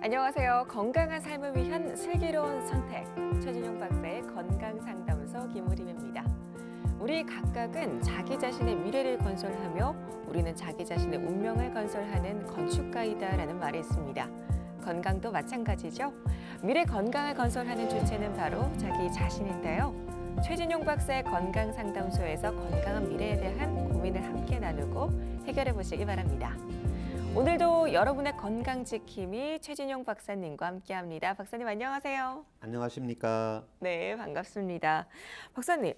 안녕하세요. 건강한 삶을 위한 슬기로운 선택. 최진용 박사의 건강상담소 김우림입니다. 우리 각각은 자기 자신의 미래를 건설하며 우리는 자기 자신의 운명을 건설하는 건축가이다라는 말이 있습니다. 건강도 마찬가지죠. 미래 건강을 건설하는 주체는 바로 자기 자신인데요. 최진용 박사의 건강상담소에서 건강한 미래에 대한 고민을 함께 나누고 해결해 보시기 바랍니다. 오늘도 여러분의 건강 지킴이 최진용 박사님과 함께합니다. 박사님 안녕하세요. 안녕하십니까? 네, 반갑습니다. 박사님,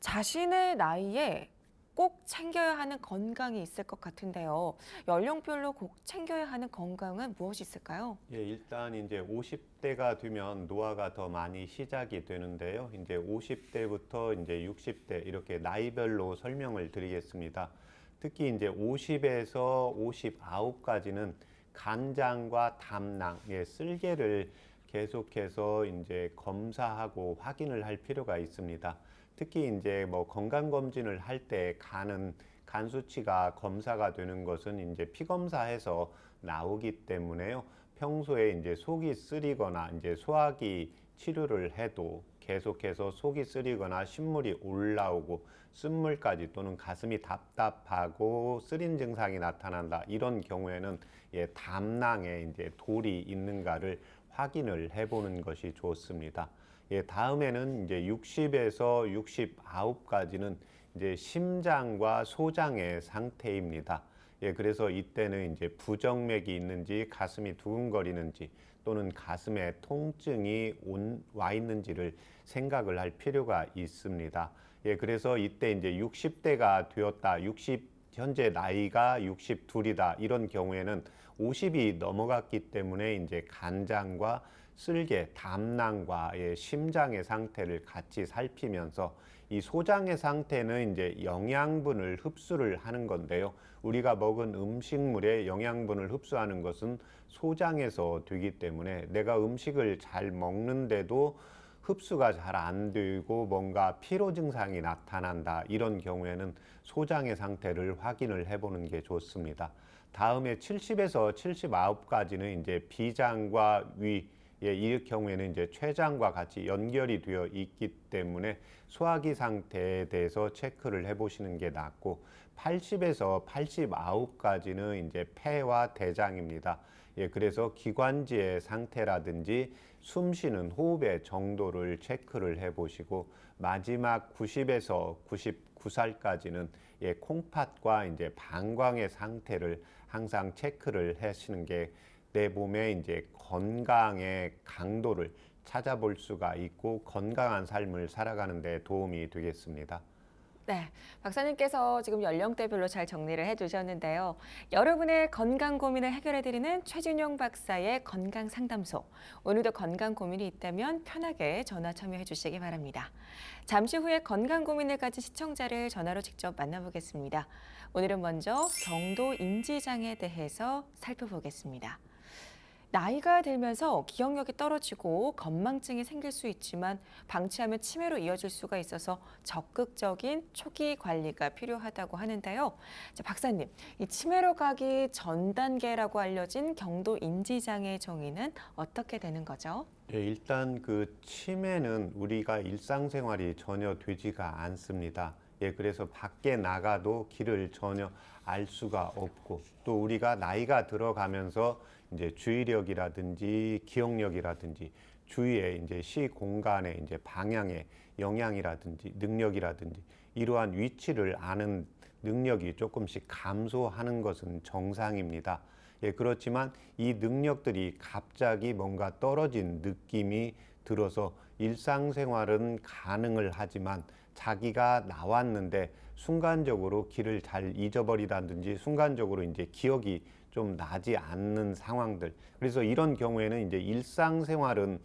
자신의 나이에 꼭 챙겨야 하는 건강이 있을 것 같은데요. 연령별로 꼭 챙겨야 하는 건강은 무엇이 있을까요? 예, 일단 이제 50대가 되면 노화가 더 많이 시작이 되는데요. 이제 50대부터 이제 60대 이렇게 나이별로 설명을 드리겠습니다. 특히 이제 50에서 59까지는 간장과 담낭, 쓸개를 계속해서 이제 검사하고 확인을 할 필요가 있습니다. 특히 이제 뭐 건강검진을 할 때 간 수치가 검사가 되는 것은 이제 피 검사해서 나오기 때문에요. 평소에 이제 속이 쓰리거나 이제 소화기 치료를 해도 계속해서 속이 쓰리거나 신물이 올라오고 쓴물까지 또는 가슴이 답답하고 쓰린 증상이 나타난다. 이런 경우에는 담낭에 이제 돌이 있는가를 확인을 해보는 것이 좋습니다. 다음에는 이제 60에서 69까지는 이제 심장과 소장의 상태입니다. 그래서 이때는 이제 부정맥이 있는지 가슴이 두근거리는지 또는 가슴에 통증이 와 있는지를 생각을 할 필요가 있습니다. 그래서 이때 이제 60대가 되었다, 현재 나이가 62이다 이런 경우에는 50이 넘어갔기 때문에 이제 간장과 쓸개, 담낭과 심장의 상태를 같이 살피면서 이 소장의 상태는 이제 영양분을 흡수를 하는 건데요. 우리가 먹은 음식물의 영양분을 흡수하는 것은 소장에서 되기 때문에 내가 음식을 잘 먹는데도 흡수가 잘 안 되고 뭔가 피로 증상이 나타난다. 이런 경우에는 소장의 상태를 확인을 해보는 게 좋습니다. 다음에 70에서 79까지는 이제 비장과 위, 이 경우에는 이제 췌장과 같이 연결이 되어 있기 때문에 소화기 상태에 대해서 체크를 해보시는 게 낫고 80에서 89까지는 이제 폐와 대장입니다. 그래서 기관지의 상태라든지 숨 쉬는 호흡의 정도를 체크를 해보시고 마지막 90에서 99살까지는 콩팥과 이제 방광의 상태를 항상 체크를 하시는 게 내 몸의 이제 건강의 강도를 찾아볼 수가 있고 건강한 삶을 살아가는 데 도움이 되겠습니다. 네, 박사님께서 지금 연령대별로 잘 정리를 해주셨는데요. 여러분의 건강 고민을 해결해드리는 최진용 박사의 건강상담소. 오늘도 건강 고민이 있다면 편하게 전화 참여해 주시기 바랍니다. 잠시 후에 건강 고민을 가진 시청자를 전화로 직접 만나보겠습니다. 오늘은 먼저 경도 인지장애에 대해서 살펴보겠습니다. 나이가 들면서 기억력이 떨어지고 건망증이 생길 수 있지만 방치하면 치매로 이어질 수가 있어서 적극적인 초기 관리가 필요하다고 하는데요. 자, 박사님, 이 치매로 가기 전 단계라고 알려진 경도 인지장애 정의는 어떻게 되는 거죠? 일단 그 치매는 우리가 일상생활이 전혀 되지가 않습니다. 그래서 밖에 나가도 길을 전혀 알 수가 없고 또 우리가 나이가 들어가면서 이제 주의력이라든지 기억력이라든지 주위의 이제 시 공간의 이제 방향의 영향이라든지 능력이라든지 이러한 위치를 아는 능력이 조금씩 감소하는 것은 정상입니다. 그렇지만 이 능력들이 갑자기 뭔가 떨어진 느낌이 들어서 일상생활은 가능을 하지만 자기가 나왔는데 순간적으로 길을 잘 잊어버리다든지 순간적으로 이제 기억이 좀 나지 않는 상황들. 그래서 이런 경우에는 이제 일상생활은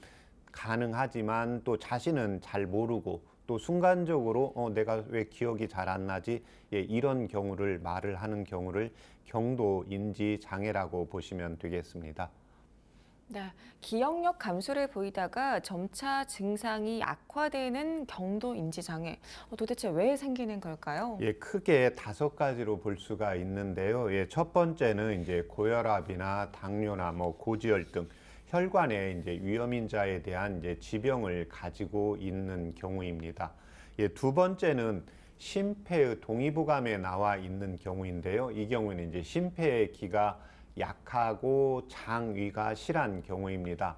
가능하지만 또 자신은 잘 모르고 또 순간적으로 내가 왜 기억이 잘 안 나지? 이런 경우를 말을 하는 경우를 경도 인지 장애라고 보시면 되겠습니다. 네, 기억력 감소를 보이다가 점차 증상이 악화되는 경도 인지 장애. 도대체 왜 생기는 걸까요? 크게 5가지로 볼 수가 있는데요. 첫 번째는 이제 고혈압이나 당뇨나 뭐 고지혈증 혈관에 이제 위험인자에 대한 이제 지병을 가지고 있는 경우입니다. 예, 두 번째는 심폐의 동의보감에 나와 있는 경우인데요. 이 경우는 이제 심폐의 기가 약하고 장위가 실한 경우입니다.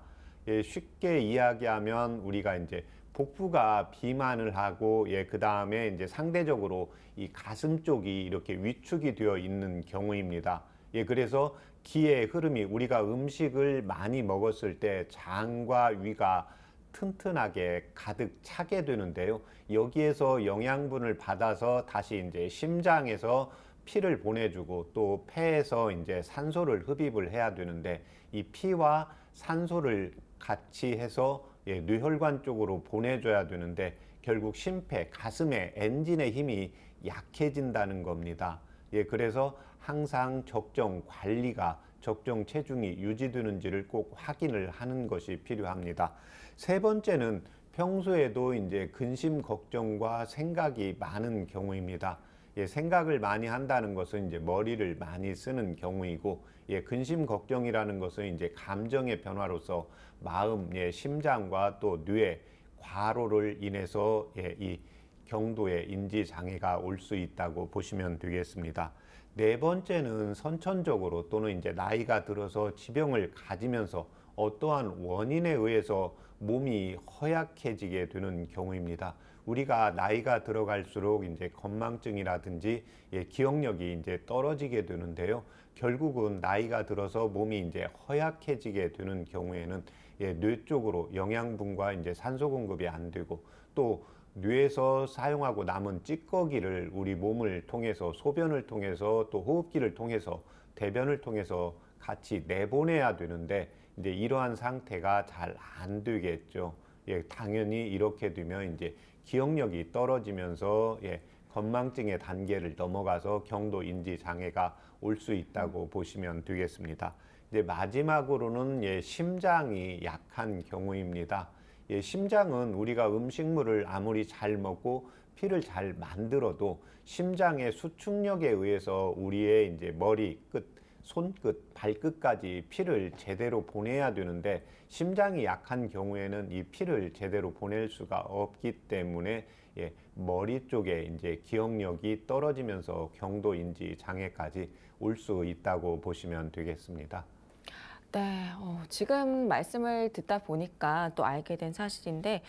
예, 쉽게 이야기하면 우리가 이제 복부가 비만을 하고 그 다음에 이제 상대적으로 이 가슴 쪽이 이렇게 위축이 되어 있는 경우입니다. 그래서 기의 흐름이 우리가 음식을 많이 먹었을 때 장과 위가 튼튼하게 가득 차게 되는데요. 여기에서 영양분을 받아서 다시 이제 심장에서 피를 보내주고 또 폐에서 이제 산소를 흡입을 해야 되는데 이 피와 산소를 같이 해서 뇌혈관 쪽으로 보내줘야 되는데 결국 심폐, 가슴의 엔진의 힘이 약해진다는 겁니다. 그래서 항상 적정 관리가 적정 체중이 유지되는지를 꼭 확인을 하는 것이 필요합니다. 세 번째는 평소에도 이제 근심 걱정과 생각이 많은 경우입니다. 생각을 많이 한다는 것은 이제 머리를 많이 쓰는 경우이고, 근심 걱정이라는 것은 이제 감정의 변화로서 마음, 심장과 또 뇌 과로를 인해서 이 경도의 인지 장애가 올 수 있다고 보시면 되겠습니다. 네 번째는 선천적으로 또는 이제 나이가 들어서 지병을 가지면서 어떠한 원인에 의해서 몸이 허약해지게 되는 경우입니다. 우리가 나이가 들어갈수록 이제 건망증이라든지 기억력이 이제 떨어지게 되는데요. 결국은 나이가 들어서 몸이 이제 허약해지게 되는 경우에는 뇌 쪽으로 영양분과 이제 산소 공급이 안 되고 또 뇌에서 사용하고 남은 찌꺼기를 우리 몸을 통해서 소변을 통해서 또 호흡기를 통해서 대변을 통해서 같이 내보내야 되는데 이제 이러한 상태가 잘 안 되겠죠. 당연히 이렇게 되면 이제 기억력이 떨어지면서 건망증의 단계를 넘어가서 경도 인지 장애가 올 수 있다고 보시면 되겠습니다. 이제 마지막으로는 심장이 약한 경우입니다. 심장은 우리가 음식물을 아무리 잘 먹고 피를 잘 만들어도 심장의 수축력에 의해서 우리의 이제 머리 끝, 손끝, 발끝까지 피를 제대로 보내야 되는데 심장이 약한 경우에는 이 피를 제대로 보낼 수가 없기 때문에 머리 쪽에 이제 기억력이 떨어지면서 경도 인지 장애까지 올 수 있다고 보시면 되겠습니다. 네, 지금 말씀을 듣다 보니까 또 알게 된 사실인데,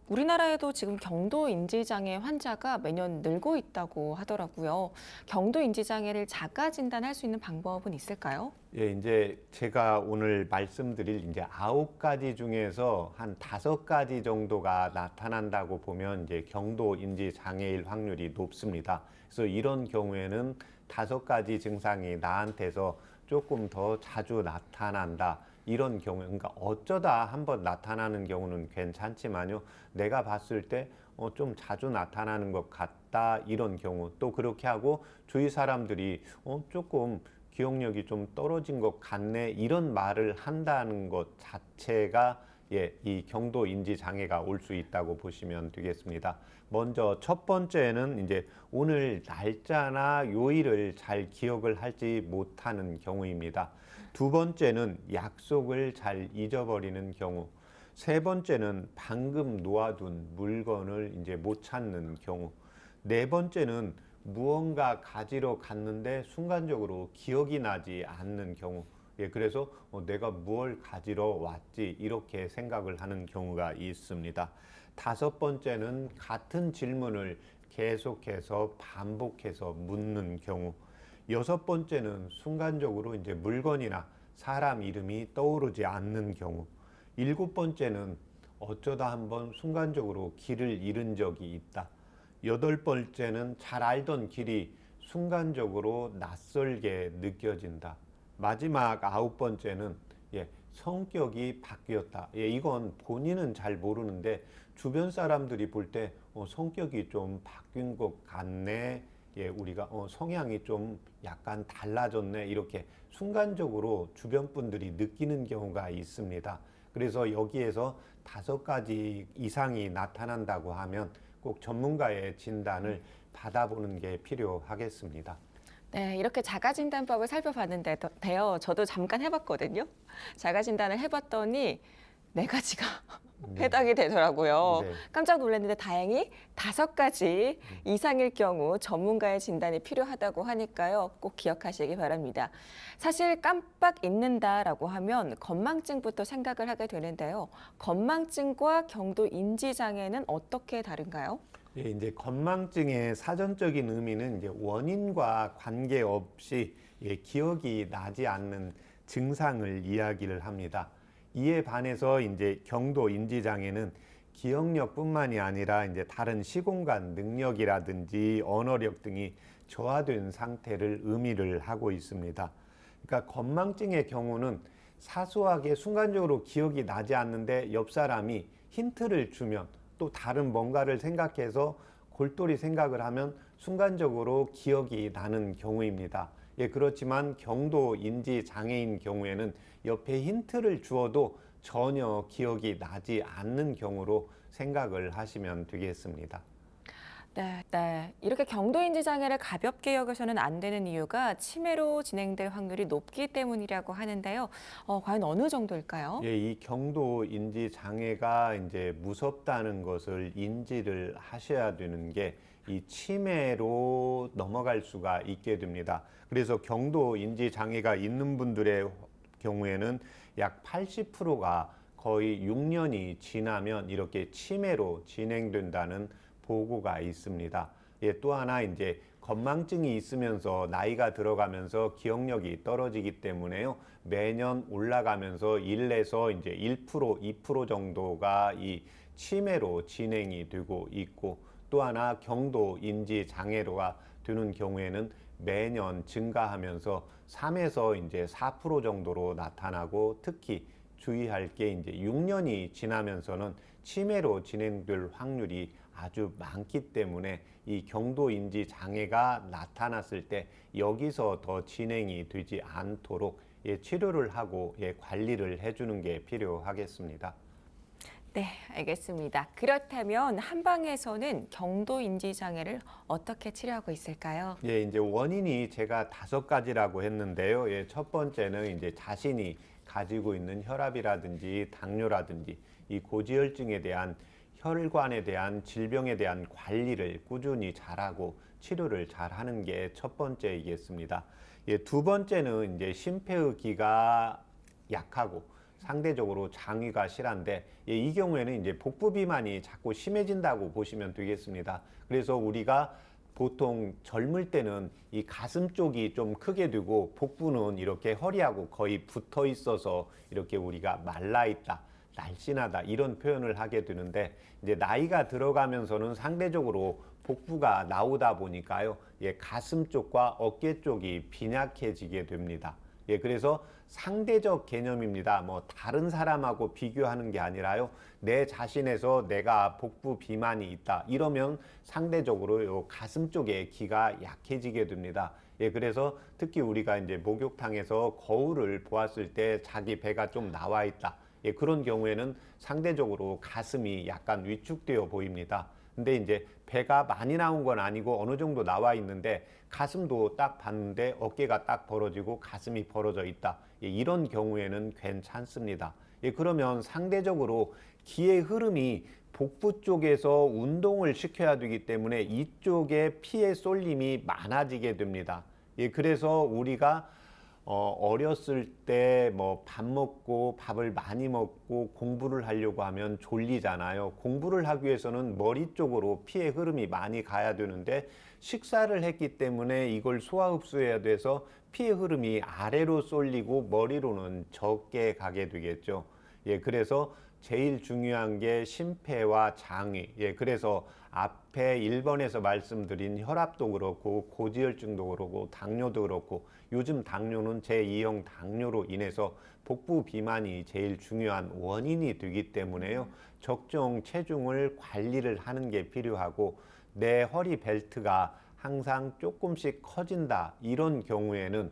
우리나라에도 지금 경도 인지장애 환자가 매년 늘고 있다고 하더라고요. 경도 인지장애를 자가 진단할 수 있는 방법은 있을까요? 이제 제가 오늘 말씀드릴 이제 9가지 중에서 한 5가지 정도가 나타난다고 보면 이제 경도 인지 장애일 확률이 높습니다. 그래서 이런 경우에는 5가지 증상이 나한테서 조금 더 자주 나타난다. 이런 경우, 그러니까 어쩌다 한번 나타나는 경우는 괜찮지만요. 내가 봤을 때 좀 자주 나타나는 것 같다. 이런 경우 또 그렇게 하고 주위 사람들이 조금 기억력이 좀 떨어진 것 같네. 이런 말을 한다는 것 자체가 이 경도 인지 장애가 올 수 있다고 보시면 되겠습니다. 먼저 첫 번째는 이제 오늘 날짜나 요일을 잘 기억을 하지 못하는 경우입니다. 두 번째는 약속을 잘 잊어버리는 경우. 세 번째는 방금 놓아둔 물건을 이제 못 찾는 경우. 네 번째는 무언가 가지러 갔는데 순간적으로 기억이 나지 않는 경우. 그래서 내가 무엇을 가지러 왔지 이렇게 생각을 하는 경우가 있습니다. 다섯 번째는 같은 질문을 계속해서 반복해서 묻는 경우. 여섯 번째는 순간적으로 이제 물건이나 사람 이름이 떠오르지 않는 경우. 일곱 번째는 어쩌다 한번 순간적으로 길을 잃은 적이 있다. 여덟 번째는 잘 알던 길이 순간적으로 낯설게 느껴진다. 마지막 9번째는 성격이 바뀌었다. 이건 본인은 잘 모르는데 주변 사람들이 볼 때 성격이 좀 바뀐 것 같네. 우리가 성향이 좀 약간 달라졌네. 이렇게 순간적으로 주변 분들이 느끼는 경우가 있습니다. 그래서 여기에서 5가지 이상이 나타난다고 하면 꼭 전문가의 진단을 받아보는 게 필요하겠습니다. 네, 이렇게 자가진단법을 살펴봤는데요. 저도 잠깐 해봤거든요. 자가진단을 해봤더니 네 가지가 해당이 되더라고요. 네. 깜짝 놀랐는데 다행히 5가지 이상일 경우 전문가의 진단이 필요하다고 하니까요. 꼭 기억하시기 바랍니다. 사실 깜빡 잊는다라고 하면 건망증부터 생각을 하게 되는데요. 건망증과 경도 인지 장애는 어떻게 다른가요? 예, 이제 건망증의 사전적인 의미는 이제 원인과 관계없이 기억이 나지 않는 증상을 이야기를 합니다. 이에 반해서 이제 경도 인지 장애는 기억력뿐만이 아니라 이제 다른 시공간 능력이라든지 언어력 등이 저하된 상태를 의미를 하고 있습니다. 그러니까 건망증의 경우는 사소하게 순간적으로 기억이 나지 않는데 옆 사람이 힌트를 주면 또 다른 뭔가를 생각해서 골똘히 생각을 하면 순간적으로 기억이 나는 경우입니다. 예, 그렇지만 경도 인지 장애인 경우에는 옆에 힌트를 주어도 전혀 기억이 나지 않는 경우로 생각을 하시면 되겠습니다. 네. 이렇게 경도인지 장애를 가볍게 여겨서는 안 되는 이유가 치매로 진행될 확률이 높기 때문이라고 하는데요. 과연 어느 정도일까요? 예, 이 경도 인지 장애가 이제 무섭다는 것을 인지를 하셔야 되는 게 이 치매로 넘어갈 수가 있게 됩니다. 그래서 경도 인지 장애가 있는 분들의 경우에는 약 80%가 거의 6년이 지나면 이렇게 치매로 진행된다는 보고가 있습니다. 예, 또 하나 이제 건망증이 있으면서 나이가 들어가면서 기억력이 떨어지기 때문에요. 매년 올라가면서 1에서 이제 1%, 2% 정도가 이 치매로 진행이 되고 있고 또 하나 경도 인지 장애로가 되는 경우에는 매년 증가하면서 3에서 이제 4% 정도로 나타나고 특히 주의할 게 이제 6년이 지나면서는 치매로 진행될 확률이 아주 많기 때문에 이 경도 인지 장애가 나타났을 때 여기서 더 진행이 되지 않도록 치료를 하고 관리를 해주는 게 필요하겠습니다. 네, 알겠습니다. 그렇다면 한방에서는 경도 인지 장애를 어떻게 치료하고 있을까요? 예, 이제 원인이 제가 5가지라고 했는데요. 예, 첫 번째는 이제 자신이 가지고 있는 혈압이라든지 당뇨라든지 이 고지혈증에 대한 혈관에 대한 질병에 대한 관리를 꾸준히 잘하고 치료를 잘하는 게 첫 번째이겠습니다. 예, 두 번째는 이제 심폐의기가 약하고 상대적으로 장위가 실한데 이 경우에는 이제 복부 비만이 자꾸 심해진다고 보시면 되겠습니다. 그래서 우리가 보통 젊을 때는 이 가슴 쪽이 좀 크게 되고 복부는 이렇게 허리하고 거의 붙어 있어서 이렇게 우리가 말라 있다, 날씬하다 이런 표현을 하게 되는데 이제 나이가 들어가면서는 상대적으로 복부가 나오다 보니까요. 가슴 쪽과 어깨 쪽이 빈약해지게 됩니다. 그래서 상대적 개념입니다. 뭐 다른 사람하고 비교하는 게 아니라요. 내 자신에서 내가 복부 비만이 있다. 이러면 상대적으로 요 가슴 쪽에 기가 약해지게 됩니다. 그래서 특히 우리가 이제 목욕탕에서 거울을 보았을 때 자기 배가 좀 나와 있다. 그런 경우에는 상대적으로 가슴이 약간 위축되어 보입니다. 근데 이제 배가 많이 나온 건 아니고 어느 정도 나와 있는데 가슴도 딱 봤는데 어깨가 딱 벌어지고 가슴이 벌어져 있다. 이런 경우에는 괜찮습니다. 그러면 상대적으로 기의 흐름이 복부 쪽에서 운동을 시켜야 되기 때문에 이쪽에 피의 쏠림이 많아지게 됩니다. 그래서 우리가 어렸을 때 뭐 밥 먹고 밥을 많이 먹고 공부를 하려고 하면 졸리잖아요. 공부를 하기 위해서는 머리 쪽으로 피의 흐름이 많이 가야 되는데 식사를 했기 때문에 이걸 소화 흡수해야 돼서 피의 흐름이 아래로 쏠리고 머리로는 적게 가게 되겠죠. 그래서 제일 중요한 게 심폐와 장위. 그래서 앞에 1번에서 말씀드린 혈압도 그렇고 고지혈증도 그렇고 당뇨도 그렇고 요즘 당뇨는 제2형 당뇨로 인해서 복부 비만이 제일 중요한 원인이 되기 때문에요. 적정 체중을 관리를 하는 게 필요하고 내 허리 벨트가 항상 조금씩 커진다. 이런 경우에는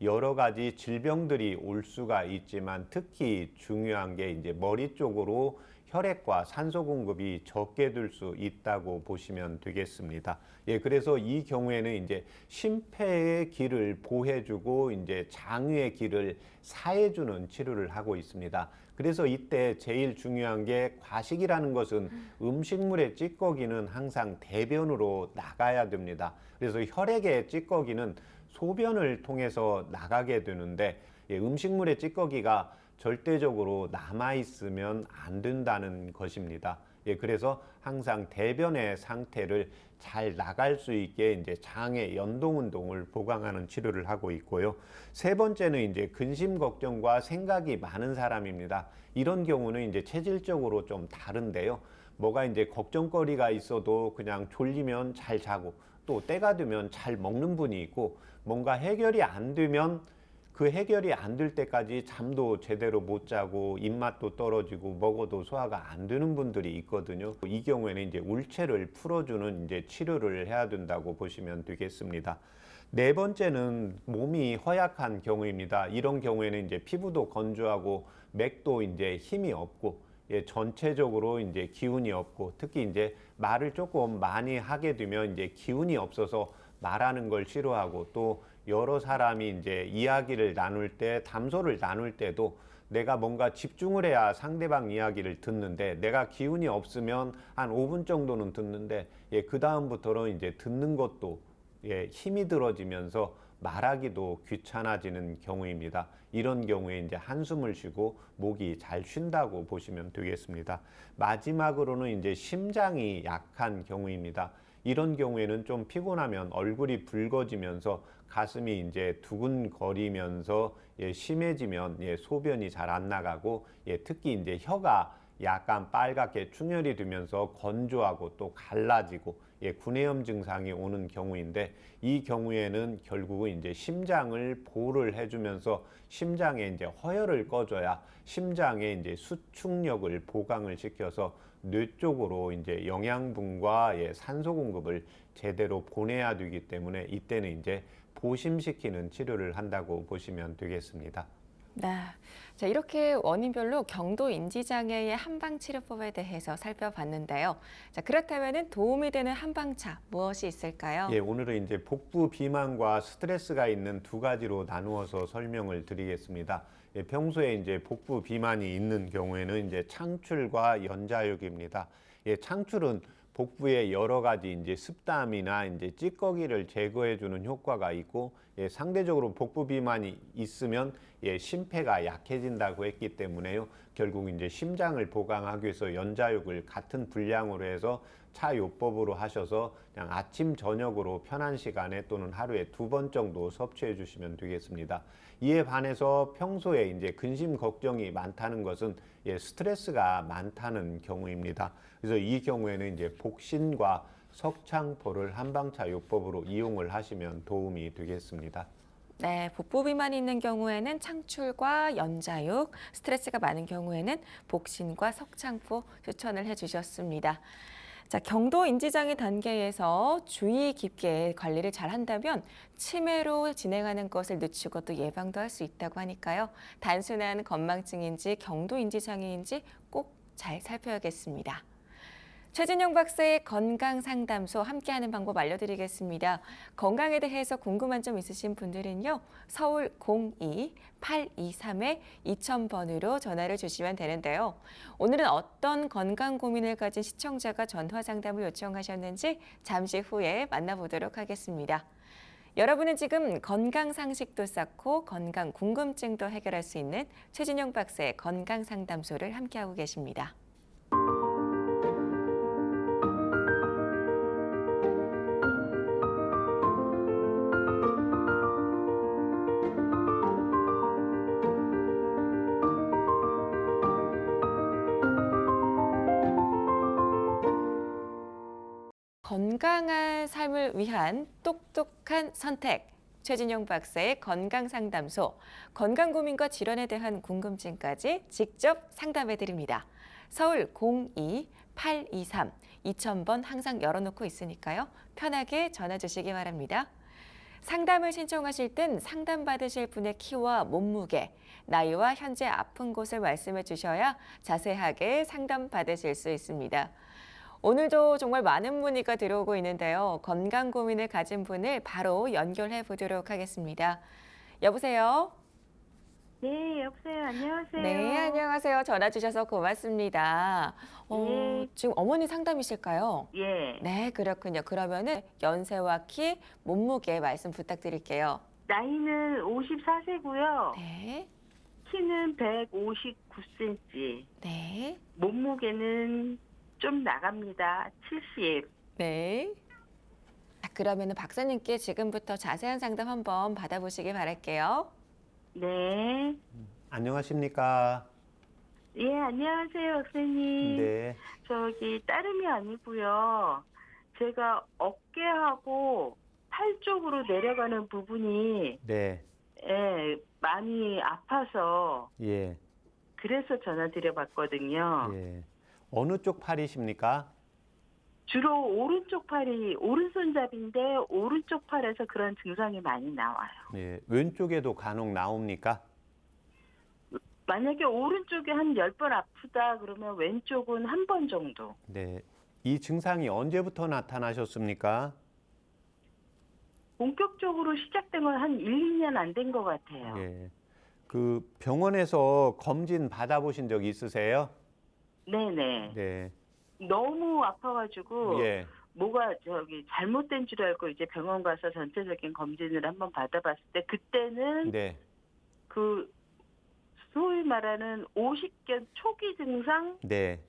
여러 가지 질병들이 올 수가 있지만 특히 중요한 게 이제 머리 쪽으로 혈액과 산소 공급이 적게 될 수 있다고 보시면 되겠습니다. 예, 그래서 이 경우에는 이제 심폐의 길을 보해주고 이제 장유의 길을 사해주는 치료를 하고 있습니다. 그래서 이때 제일 중요한 게 과식이라는 것은 음식물의 찌꺼기는 항상 대변으로 나가야 됩니다. 그래서 혈액의 찌꺼기는 소변을 통해서 나가게 되는데 음식물의 찌꺼기가 절대적으로 남아있으면 안 된다는 것입니다. 그래서 항상 대변의 상태를 잘 나갈 수 있게 이제 장의 연동 운동을 보강하는 치료를 하고 있고요. 세 번째는 이제 근심 걱정과 생각이 많은 사람입니다. 이런 경우는 이제 체질적으로 좀 다른데요. 뭐가 이제 걱정거리가 있어도 그냥 졸리면 잘 자고 또 때가 되면 잘 먹는 분이 있고 뭔가 해결이 안 되면 그 해결이 안 될 때까지 잠도 제대로 못 자고 입맛도 떨어지고 먹어도 소화가 안 되는 분들이 있거든요. 이 경우에는 이제 울체를 풀어주는 이제 치료를 해야 된다고 보시면 되겠습니다. 네 번째는 몸이 허약한 경우입니다. 이런 경우에는 이제 피부도 건조하고 맥도 이제 힘이 없고 전체적으로 이제 기운이 없고 특히 이제 말을 조금 많이 하게 되면 이제 기운이 없어서 말하는 걸 싫어하고 또 여러 사람이 이제 이야기를 나눌 때, 담소를 나눌 때도 내가 뭔가 집중을 해야 상대방 이야기를 듣는데 내가 기운이 없으면 한 5분 정도는 듣는데 그 다음부터는 이제 듣는 것도 힘이 들어지면서 말하기도 귀찮아지는 경우입니다. 이런 경우에 이제 한숨을 쉬고 목이 잘 쉰다고 보시면 되겠습니다. 마지막으로는 이제 심장이 약한 경우입니다. 이런 경우에는 좀 피곤하면 얼굴이 붉어지면서 가슴이 이제 두근거리면서 심해지면 소변이 잘 안 나가고 특히 이제 혀가 약간 빨갛게 충혈이 되면서 건조하고 또 갈라지고 구내염 증상이 오는 경우인데 이 경우에는 결국은 이제 심장을 보호를 해주면서 심장에 이제 허혈을 꺼줘야 심장에 이제 수축력을 보강을 시켜서 뇌 쪽으로 이제 영양분과 산소 공급을 제대로 보내야 되기 때문에 이때는 이제 보심시키는 치료를 한다고 보시면 되겠습니다. 네. 자, 이렇게 원인별로 경도 인지장애의 한방치료법에 대해서 살펴봤는데요. 자, 그렇다면 도움이 되는 한방차 무엇이 있을까요? 오늘은 이제 복부 비만과 스트레스가 있는 두 가지로 나누어서 설명을 드리겠습니다. 평소에 이제 복부 비만이 있는 경우에는 이제 창출과 연자육입니다. 창출은 복부에 여러 가지 이제 습담이나 이제 찌꺼기를 제거해 주는 효과가 있고 상대적으로 복부 비만이 있으면 심폐가 약해진다고 했기 때문에요. 결국 이제 심장을 보강하기 위해서 연자육을 같은 분량으로 해서 차요법으로 하셔서 그냥 아침 저녁으로 편한 시간에 또는 하루에 2번 정도 섭취해 주시면 되겠습니다. 이에 반해서 평소에 이제 근심 걱정이 많다는 것은 스트레스가 많다는 경우입니다. 그래서 이 경우에는 이제 복신과 석창포를 한방차 요법으로 이용을 하시면 도움이 되겠습니다. 네, 복부 비만이 있는 경우에는 창출과 연자육, 스트레스가 많은 경우에는 복신과 석창포 추천을 해주셨습니다. 자, 경도 인지장애 단계에서 주의 깊게 관리를 잘 한다면 치매로 진행하는 것을 늦추고 또 예방도 할 수 있다고 하니까요. 단순한 건망증인지 경도 인지장애인지 꼭 잘 살펴야겠습니다. 최진영 박사의 건강상담소 함께하는 방법 알려드리겠습니다. 건강에 대해서 궁금한 점 있으신 분들은요. 서울 02-823-2000번으로 전화를 주시면 되는데요. 오늘은 어떤 건강 고민을 가진 시청자가 전화 상담을 요청하셨는지 잠시 후에 만나보도록 하겠습니다. 여러분은 지금 건강 상식도 쌓고 건강 궁금증도 해결할 수 있는 최진영 박사의 건강상담소를 함께하고 계십니다. 건강한 삶을 위한 똑똑한 선택. 최진영 박사의 건강상담소, 건강 고민과 질환에 대한 궁금증까지 직접 상담해 드립니다. 서울 02-823-2000번 항상 열어놓고 있으니까요. 편하게 전화 주시기 바랍니다. 상담을 신청하실 땐 상담받으실 분의 키와 몸무게, 나이와 현재 아픈 곳을 말씀해 주셔야 자세하게 상담받으실 수 있습니다. 오늘도 정말 많은 문의가 들어오고 있는데요. 건강 고민을 가진 분을 바로 연결해 보도록 하겠습니다. 여보세요? 네, 여보세요. 안녕하세요. 네, 안녕하세요. 전화 주셔서 고맙습니다. 네. 지금 어머니 상담이실까요? 예. 네, 그렇군요. 그러면은 연세와 키, 몸무게 말씀 부탁드릴게요. 나이는 54세고요. 네, 키는 159cm. 네, 몸무게는 좀 나갑니다. 70. 네. 자, 그러면은 박사님께 지금부터 자세한 상담 한번 받아보시기 바랄게요. 네. 안녕하십니까? 예, 안녕하세요, 박사님. 네. 저기 다름이 아니고요. 제가 어깨하고 팔 쪽으로 내려가는 부분이 네. 많이 아파서 예. 그래서 전화 드려봤거든요. 예. 어느 쪽 팔이십니까? 주로 오른쪽 팔이 오른손잡이인데 오른쪽 팔에서 그런 증상이 많이 나와요. 예. 왼쪽에도 간혹 나옵니까? 만약에 오른쪽이 한 10번 아프다 그러면 왼쪽은 한 번 정도. 네. 이 증상이 언제부터 나타나셨습니까? 본격적으로 시작된 건 한 1, 2년 안 된 것 같아요. 예. 그 병원에서 검진 받아보신 적 있으세요? 네네. 네. 너무 아파가지고 예. 뭐가 잘못된 줄 알고 이제 병원 가서 전체적인 검진을 한번 받아봤을 때 그때는 네. 그 소위 말하는 50견 초기 증상 네.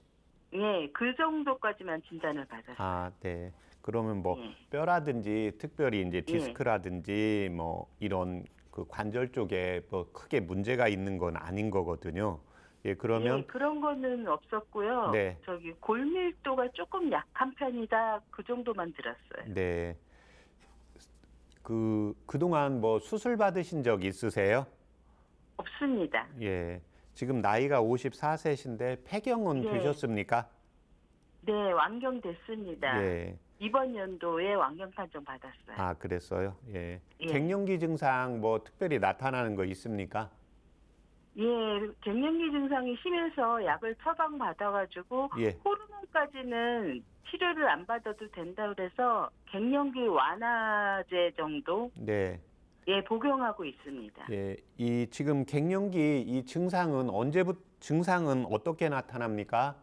그 정도까지만 진단을 받았어요. 아, 네. 그러면 뭐 예. 뼈라든지 특별히 이제 디스크라든지 뭐 이런 그 관절 쪽에 뭐 크게 문제가 있는 건 아닌 거거든요. 예, 그러면 그런 거는 없었고요. 네. 골밀도가 조금 약한 편이다 그 정도만 들었어요. 네. 그동안 뭐 수술 받으신 적 있으세요? 없습니다. 예. 지금 나이가 54세신데 폐경은 네. 되셨습니까? 네, 완경됐습니다. 예. 이번 연도에 완경 판정 받았어요. 아, 그랬어요? 예. 예. 갱년기 증상 뭐 특별히 나타나는 거 있습니까? 예, 갱년기 증상이 심해서 약을 처방 받아가지고 예. 호르몬까지는 치료를 안 받아도 된다 그래서 갱년기 완화제 정도 네. 복용하고 있습니다. 예. 이 지금 갱년기 이 증상은 어떻게 나타납니까?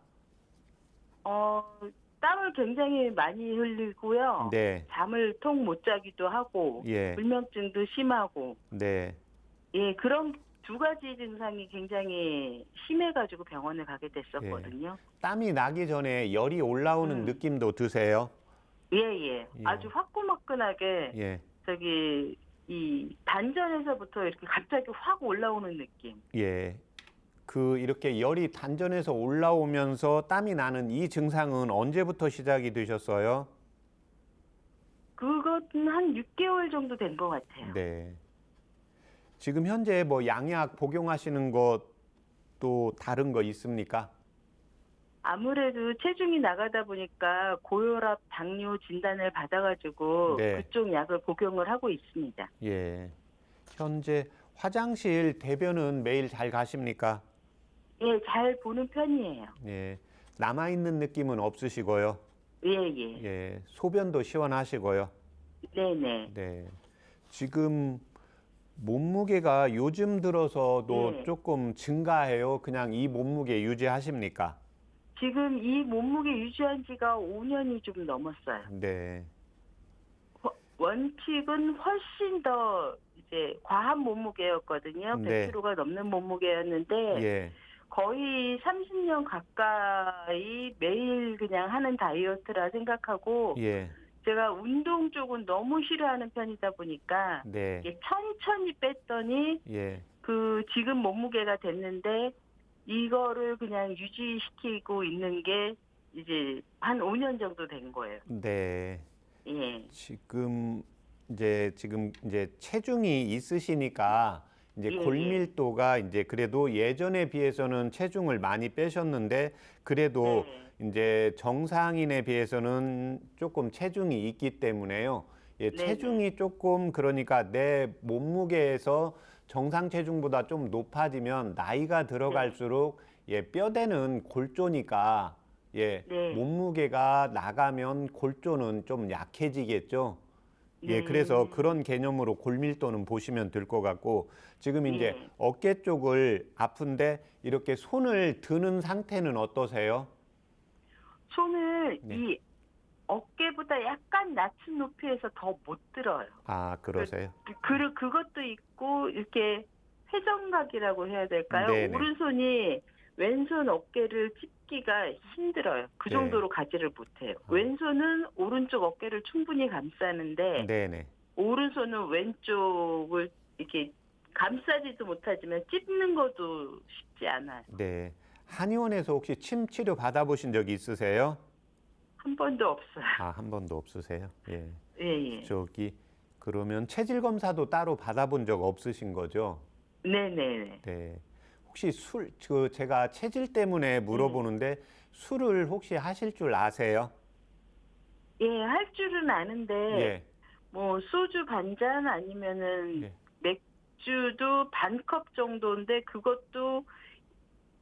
땀을 굉장히 많이 흘리고요. 네. 잠을 통 못 자기도 하고 예. 불면증도 심하고 네. 그런 두 가지 증상이 굉장히 심해가지고 병원을 가게 됐었거든요. 땀이 나기 전에 열이 올라오는 느낌도 드세요? 예. 아주 화끈화끈하게 예. 이 단전에서부터 이렇게 갑자기 확 올라오는 느낌. 예. 이렇게 열이 단전에서 올라오면서 땀이 나는 이 증상은 언제부터 시작이 되셨어요? 그것은 한 6개월 정도 된 것 같아요. 네. 지금 현재 뭐 양약 복용하시는 것도 다른 거 있습니까? 아무래도 체중이 나가다 보니까 고혈압, 당뇨 진단을 받아가지고 네. 그쪽 약을 복용을 하고 있습니다. 예. 현재 화장실 대변은 매일 잘 가십니까? 예, 잘 보는 편이에요. 예. 남아있는 느낌은 없으시고요. 예. 예. 소변도 시원하시고요. 네네. 네. 지금 몸무게가 요즘 들어서도 네. 조금 증가해요? 그냥 이 몸무게 유지하십니까? 지금 이 몸무게 유지한 지가 5년이 좀 넘었어요. 네. 원칙은 훨씬 더 이제 과한 몸무게였거든요. 네. 100kg가 넘는 몸무게였는데 예. 거의 30년 가까이 매일 그냥 하는 다이어트라 생각하고 예. 제가 운동 쪽은 너무 싫어하는 편이다 보니까 네. 이게 천천히 뺐더니 예. 지금 몸무게가 됐는데 이거를 그냥 유지시키고 있는 게 이제 한 5년 정도 된 거예요. 네. 예. 지금 이제 체중이 있으시니까 이제 예, 골밀도가 이제 그래도 예전에 비해서는 체중을 많이 빼셨는데 그래도 네. 이제 정상인에 비해서는 조금 체중이 있기 때문에요. 예, 네네. 체중이 조금 그러니까 내 몸무게에서 정상 체중보다 좀 높아지면 나이가 들어갈수록 예, 뼈대는 골조니까 예, 네. 몸무게가 나가면 골조는 좀 약해지겠죠. 예, 그래서 네. 그런 개념으로 골밀도는 보시면 될 것 같고 지금 이제 예. 어깨 쪽을 아픈데 이렇게 손을 드는 상태는 어떠세요? 손을 네. 이 어깨보다 약간 낮은 높이에서 더 못 들어요. 아, 그러세요? 그것도 있고 이렇게 회전각이라고 해야 될까요? 네네. 오른손이 왼손 어깨를 찝기가 힘들어요. 그 네. 정도로 가지를 못해요. 아. 왼손은 오른쪽 어깨를 충분히 감싸는데 네네. 오른손은 왼쪽을 이렇게 감싸지도 못하지만 찝는 것도 쉽지 않아요. 네. 한의원에서 혹시 침 치료 받아보신 적이 있으세요? 한 번도 없어요. 아, 한 번도 없으세요? 예. 예, 예. 저기 그러면 체질 검사도 따로 받아본 적 없으신 거죠? 네네. 네. 혹시 제가 체질 때문에 물어보는데 술을 혹시 하실 줄 아세요? 예, 할 줄은 아는데 예. 뭐 소주 반잔 아니면은 예. 맥주도 반 컵 정도인데 그것도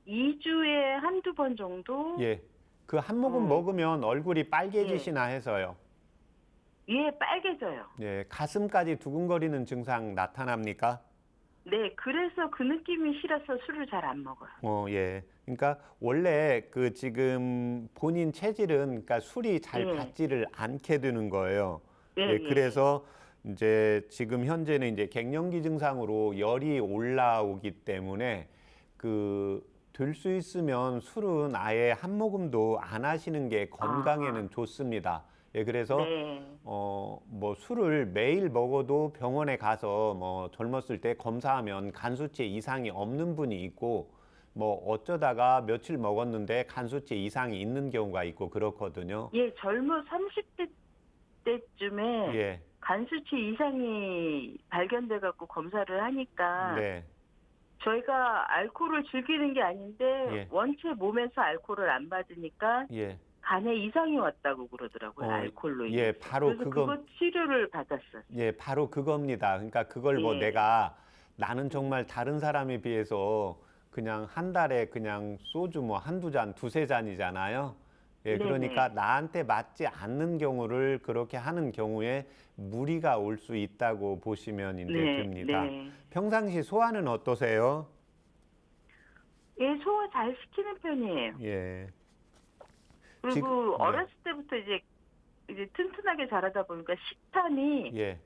2주에 한두 번 정도? 예. 그 한 모금 어. 먹으면 얼굴이 예. 빨개지시나 해서요. 예, 빨개져요. 예. 가슴까지 두근거리는 증상 나타납니까? 네, 그래서 그 느낌이 싫어서 술을 잘 안 먹어요. 예. 그러니까 원래 그 지금 본인 체질은 그러니까 술이 잘 예. 받지를 않게 되는 거예요. 예, 예. 예. 그래서 이제 지금 현재는 이제 갱년기 증상으로 열이 올라오기 때문에 될 수 있으면 술은 아예 한 모금도 안 하시는 게 건강에는 좋습니다. 예. 그래서 네. 뭐 술을 매일 먹어도 병원에 가서 뭐 젊었을 때 검사하면 간 수치 이상이 없는 분이 있고 뭐 어쩌다가 며칠 먹었는데 간 수치 이상이 있는 경우가 있고 그렇거든요. 예, 젊은 30대 때쯤에 예. 간 수치 이상이 발견돼 갖고 검사를 하니까 네. 저희가 알코올을 즐기는 게 아닌데 예. 원체 몸에서 알코올을 안 받으니까 예. 간에 이상이 왔다고 그러더라고요. 알코올로 예, 인해서. 바로 그래서 그거 치료를 받았어요. 예, 바로 그겁니다. 그러니까 그걸 뭐 예. 나는 정말 다른 사람에 비해서 그냥 한 달에 그냥 소주 뭐 한두 잔, 두세 잔이잖아요. 예, 그러니까 네네. 나한테 맞지 않는 경우를 그렇게 하는 경우에 무리가 올 수 있다고 보시면 이제 네, 됩니다. 네. 평상시 소화는 어떠세요? 예, 소화 잘 시키는 편이에요. 예. 그리고 네. 어렸을 때부터 이제 튼튼하게 자라다 보니까 식탐이 예.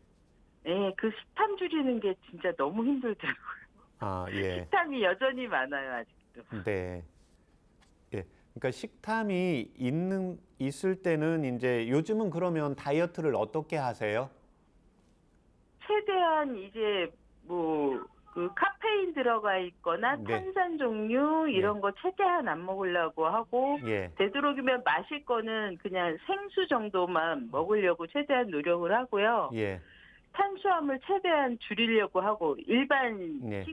예, 그 식탐 줄이는 게 진짜 너무 힘들더라고요. 아, 예. 식탐이 여전히 많아요, 아직도. 네. 예. 그러니까 식탐이 있을 때는 이제 요즘은 그러면 다이어트를 어떻게 하세요? 최대한 이제 뭐 그 카페인 들어가 있거나 네. 탄산 종류 이런 거 최대한 안 먹으려고 하고 예. 되도록이면 마실 거는 그냥 생수 정도만 먹으려고 최대한 노력을 하고요. 예. 탄수화물 최대한 줄이려고 하고 일반 네.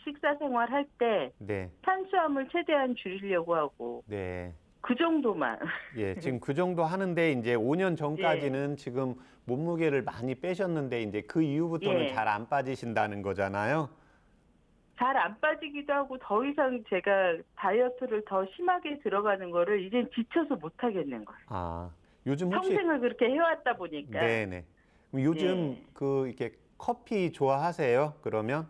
식사 생활 할 때 네. 탄수화물 최대한 줄이려고 하고 네. 그 정도만. 예. 지금 그 정도 하는데 이제 5년 전까지는 지금 몸무게를 많이 빼셨는데 이제 그 이후부터는 예. 잘 안 빠지신다는 거잖아요. 잘 안 빠지기도 하고 더 이상 제가 다이어트를 더 심하게 들어가는 거를 이젠 지쳐서 못 하겠는 거예요. 아, 요즘 혹시 평생을 그렇게 해왔다 보니까. 네네. 그럼 요즘 예. 이렇게 커피 좋아하세요? 그러면?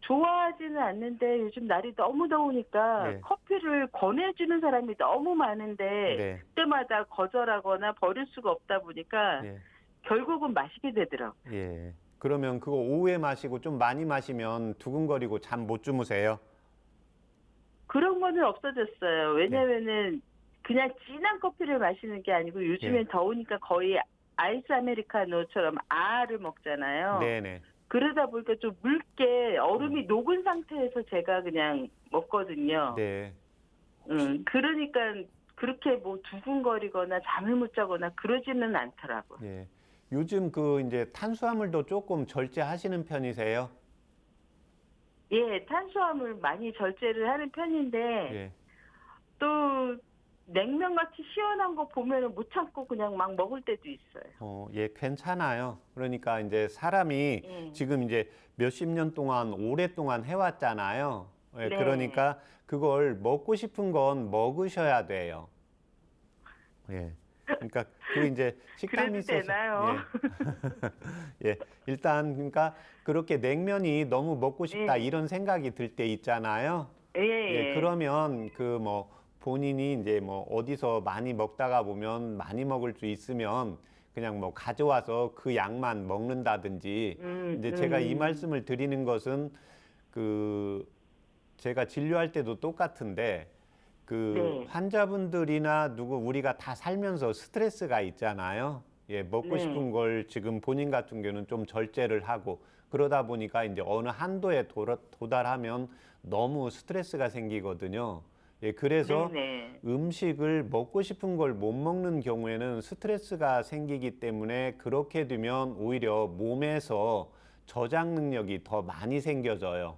좋아하지는 않는데 요즘 날이 너무 더우니까 네. 커피를 권해주는 사람이 너무 많은데 네. 그때마다 거절하거나 버릴 수가 없다 보니까 예. 결국은 마시게 되더라고요. 예. 그러면 그거 오후에 마시고 좀 많이 마시면 두근거리고 잠 못 주무세요? 그런 거는 없어졌어요. 왜냐면은 그냥 진한 커피를 마시는 게 아니고 요즘엔 더우니까 거의 아이스 아메리카노처럼 아를 먹잖아요. 네네. 그러다 보니까 좀 묽게 얼음이 녹은 상태에서 제가 그냥 먹거든요. 네. 그러니까 그렇게 뭐 두근거리거나 잠을 못 자거나 그러지는 않더라고요. 예. 요즘 이제 탄수화물도 조금 절제하시는 편이세요? 예, 탄수화물 많이 절제를 하는 편인데 예. 또 냉면같이 시원한 거 보면은 못 참고 그냥 막 먹을 때도 있어요. 예, 괜찮아요. 그러니까 이제 사람이 예. 지금 이제 몇십 년 동안 오랫동안 해왔잖아요. 예, 네. 그러니까 그걸 먹고 싶은 건 먹으셔야 돼요. 예. 그러니까 그 이제 식탐이 그래도 있어서 되나요? 예, 일단 그러니까 그렇게 냉면이 너무 먹고 싶다 예. 이런 생각이 들 때 있잖아요. 예. 예, 예. 그러면 그 뭐 본인이 이제 뭐 어디서 많이 먹다가 보면 많이 먹을 수 있으면 그냥 뭐 가져와서 그 양만 먹는다든지 이제 제가 이 말씀을 드리는 것은 그 제가 진료할 때도 똑같은데 그 네. 환자분들이나 누구 우리가 다 살면서 스트레스가 있잖아요. 예, 먹고 네. 싶은 걸 지금 본인 같은 경우는 좀 절제를 하고 그러다 보니까 이제 어느 한도에 도달하면 너무 스트레스가 생기거든요. 예, 그래서 네네. 음식을 먹고 싶은 걸 못 먹는 경우에는 스트레스가 생기기 때문에 그렇게 되면 오히려 몸에서 저장 능력이 더 많이 생겨져요.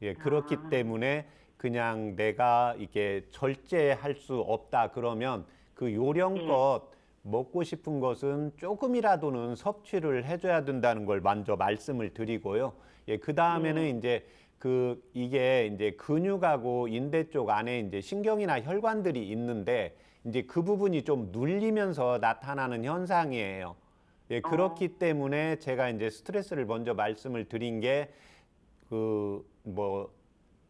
예, 그렇기 아. 때문에 그냥 내가 이게 절제할 수 없다 그러면 그 요령껏 먹고 싶은 것은 조금이라도는 섭취를 해줘야 된다는 걸 먼저 말씀을 드리고요. 예, 그 다음에는 네. 이제 이게 이제 근육하고 인대 쪽 안에 이제 신경이나 혈관들이 있는데 이제 그 부분이 좀 눌리면서 나타나는 현상이에요. 예, 그렇기 때문에 제가 이제 스트레스를 먼저 말씀을 드린 게 뭐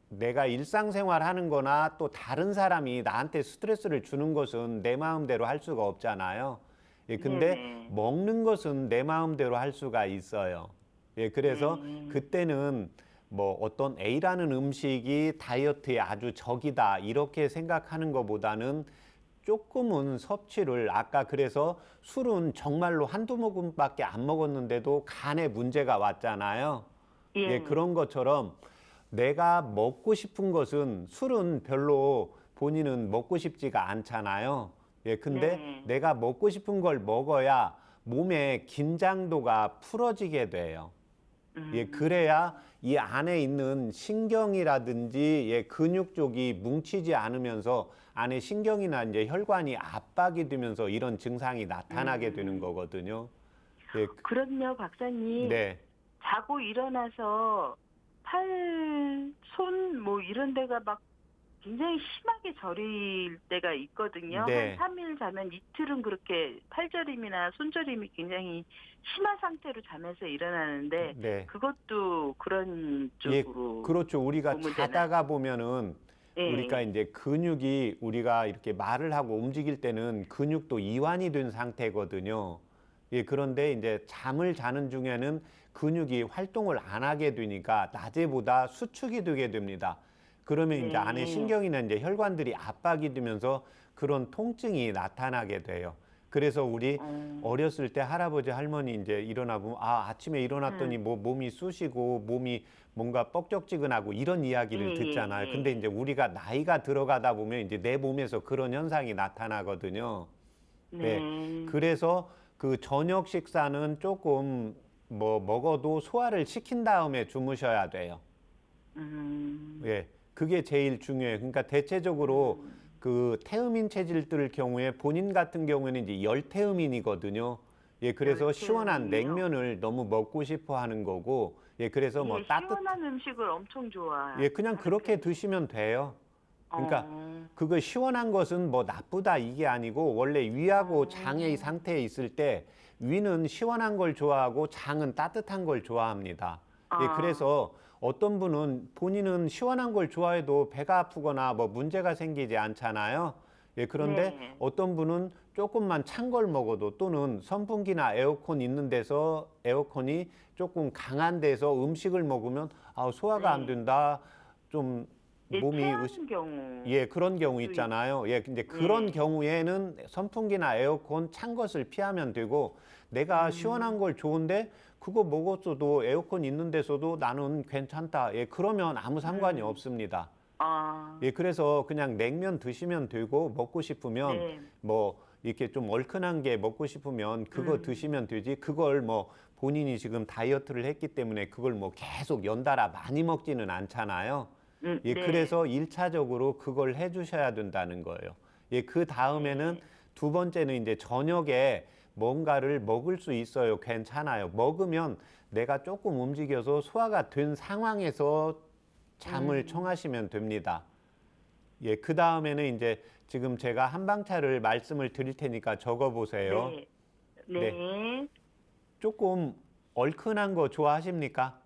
내가 일상생활 하는 거나 또 다른 사람이 나한테 스트레스를 주는 것은 내 마음대로 할 수가 없잖아요. 예, 근데 네네. 먹는 것은 내 마음대로 할 수가 있어요. 예, 그래서 네. 그때는 뭐 어떤 A라는 음식이 다이어트에 아주 적이다 이렇게 생각하는 것보다는 조금은 섭취를 아까 그래서 술은 정말로 한두 모금밖에 안 먹었는데도 간에 문제가 왔잖아요. 예, 그런 것처럼 내가 먹고 싶은 것은 술은 별로 본인은 먹고 싶지가 않잖아요. 예, 근데 네. 내가 먹고 싶은 걸 먹어야 몸의 긴장도가 풀어지게 돼요. 예, 그래야 이 안에 있는 신경이라든지 예, 근육 쪽이 뭉치지 않으면서 안에 신경이나 이제 혈관이 압박이 되면서 이런 증상이 나타나게 되는 거거든요. 예, 그럼요, 박사님. 네. 자고 일어나서 팔, 손, 뭐 이런 데가 막 굉장히 심하게 저릴 때가 있거든요. 네. 한 3일 자면 이틀은 그렇게 팔저림이나 손저림이 굉장히 심한 상태로 잠에서 일어나는데 네. 그것도 그런 예, 쪽으로 그렇죠. 우리가 보면 자다가 보면은 예, 우리가 이제 근육이 우리가 이렇게 말을 하고 움직일 때는 근육도 이완이 된 상태거든요. 예, 그런데 이제 잠을 자는 중에는 근육이 활동을 안 하게 되니까 낮에보다 수축이 되게 됩니다. 그러면 이제 안에 신경이나 이제 혈관들이 압박이 되면서 그런 통증이 나타나게 돼요. 그래서 우리 어렸을 때 할아버지 할머니 이제 일어나보면 아침에 일어났더니 뭐 몸이 쑤시고 몸이 뭔가 뻑적지근하고 이런 이야기를 듣잖아요. 근데 이제 우리가 나이가 들어가다 보면 이제 내 몸에서 그런 현상이 나타나거든요. 네. 그래서 그 저녁 식사는 조금 뭐 먹어도 소화를 시킨 다음에 주무셔야 돼요. 예. 그게 제일 중요해요. 그러니까 대체적으로 그 태음인 체질들 경우에 본인 같은 경우에는 이제 열태음인이거든요. 예, 그래서 시원한 열태음이요? 냉면을 너무 먹고 싶어 하는 거고, 예, 그래서 뭐 시원한 음식을 엄청 좋아해요. 예, 그냥 그렇게 드시면 돼요. 그러니까 그거 시원한 것은 뭐 나쁘다 이게 아니고 원래 위하고 장의 상태에 있을 때 위는 시원한 걸 좋아하고 장은 따뜻한 걸 좋아합니다. 예, 그래서 어떤 분은 본인은 시원한 걸 좋아해도 배가 아프거나 뭐 문제가 생기지 않잖아요. 예, 그런데 네. 어떤 분은 조금만 찬 걸 먹어도 또는 선풍기나 에어컨 있는 데서 에어컨이 조금 강한 데서 음식을 먹으면 소화가 안 된다. 좀 몸이 체한 경우. 예, 그런 경우 있잖아요. 예, 근데 그런 경우에는 선풍기나 에어컨 찬 것을 피하면 되고 내가 시원한 걸 좋은데 그거 먹었어도 에어컨 있는 데서도 나는 괜찮다. 예, 그러면 아무 상관이 없습니다. 예, 그래서 그냥 냉면 드시면 되고 먹고 싶으면 뭐 이렇게 좀 얼큰한 게 먹고 싶으면 그거 드시면 되지. 그걸 뭐 본인이 지금 다이어트를 했기 때문에 그걸 뭐 계속 연달아 많이 먹지는 않잖아요. 예, 그래서 일차적으로 그걸 해주셔야 된다는 거예요. 예, 그 다음에는 네. 두 번째는 이제 저녁에 뭔가를 먹을 수 있어요. 괜찮아요. 먹으면 내가 조금 움직여서 소화가 된 상황에서 잠을 청하시면 됩니다. 예, 그 다음에는 이제 지금 제가 한방차를 말씀을 드릴 테니까 적어 보세요. 네. 네. 네. 조금 얼큰한 거 좋아하십니까?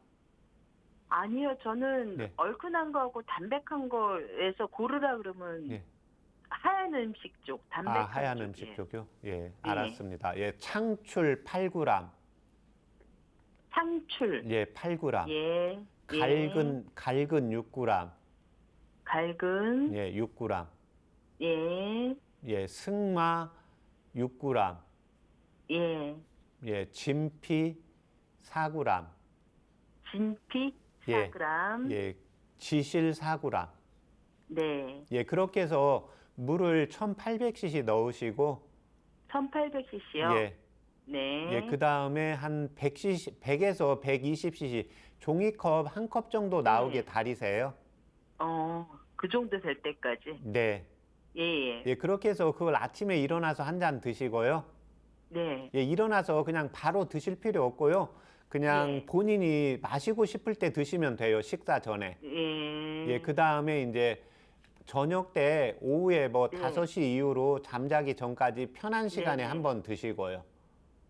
아니요, 저는 네. 얼큰한 거하고 담백한 거에서 고르라 그러면 예. 하얀 음식 쪽, 담백한 하얀 쪽이에요. 음식 쪽이요? 예, 네. 알았습니다. 예, 창출 8g. 상출, 예, 8g. 예, 갈근 6g. 갈근, 예, 6g. 예, 예, 승마 6g. 예, 예, 진피 4g. 진피 예, 4g, 예, 지실 4g. 네, 예, 그렇게 해서 물을 1800cc 넣으시고 1800cc요. 예, 네, 예, 그 다음에 한 100cc, 100에서 120cc 종이컵 한 컵 정도 나오게 네. 다리세요. 그 정도 될 때까지. 네. 예, 예, 예, 그렇게 해서 그걸 아침에 일어나서 한 잔 드시고요. 네, 예, 일어나서 그냥 바로 드실 필요 없고요. 그냥 예. 본인이 마시고 싶을 때 드시면 돼요. 식사 전에. 예, 예, 그 다음에 이제 저녁 때 오후에 뭐 네. 5시 이후로 잠자기 전까지 편한 시간에 네. 한 번 드시고요.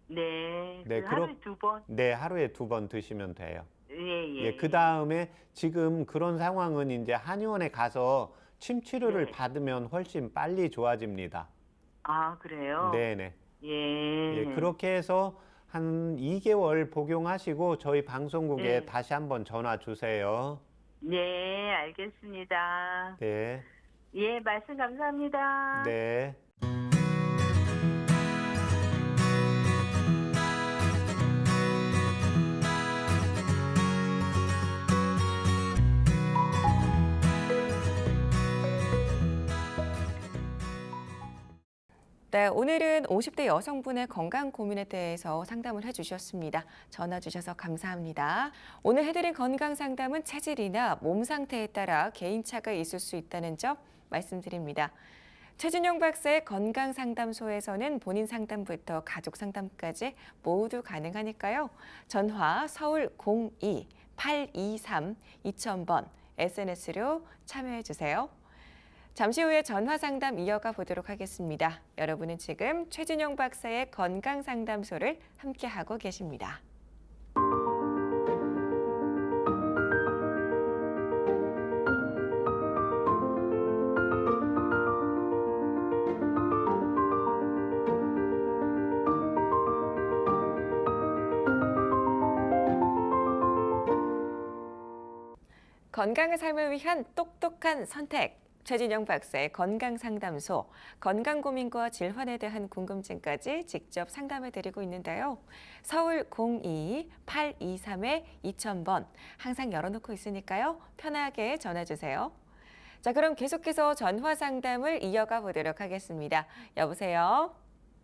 네, 네, 그 하루에 2번. 네, 하루에 2번 드시면 돼요. 예, 예. 예, 그 다음에 지금 그런 상황은 이제 한의원에 가서 침 치료를 네. 받으면 훨씬 빨리 좋아집니다. 그래요? 네네. 예. 예, 그렇게 해서 한 2개월 복용하시고 저희 방송국에 네. 다시 한번 전화 주세요. 네, 알겠습니다. 네. 예, 말씀 감사합니다. 네. 네, 오늘은 50대 여성분의 건강 고민에 대해서 상담을 해주셨습니다. 전화 주셔서 감사합니다. 오늘 해드린 건강 상담은 체질이나 몸 상태에 따라 개인차가 있을 수 있다는 점 말씀드립니다. 최준용 박사의 건강상담소에서는 본인 상담부터 가족 상담까지 모두 가능하니까요. 전화 서울 02-823-2000번 SNS로 참여해 주세요. 잠시 후에 전화 상담 이어가 보도록 하겠습니다. 여러분은 지금 최준용 박사의 건강상담소를 함께하고 계십니다. 건강한 삶을 위한 똑똑한 선택. 최진영 박사의 건강상담소, 건강고민과 질환에 대한 궁금증까지 직접 상담해드리고 있는데요. 서울 02-823-2000번 항상 열어놓고 있으니까요. 편하게 전화주세요. 자, 그럼 계속해서 전화 상담을 이어가 보도록 하겠습니다. 여보세요?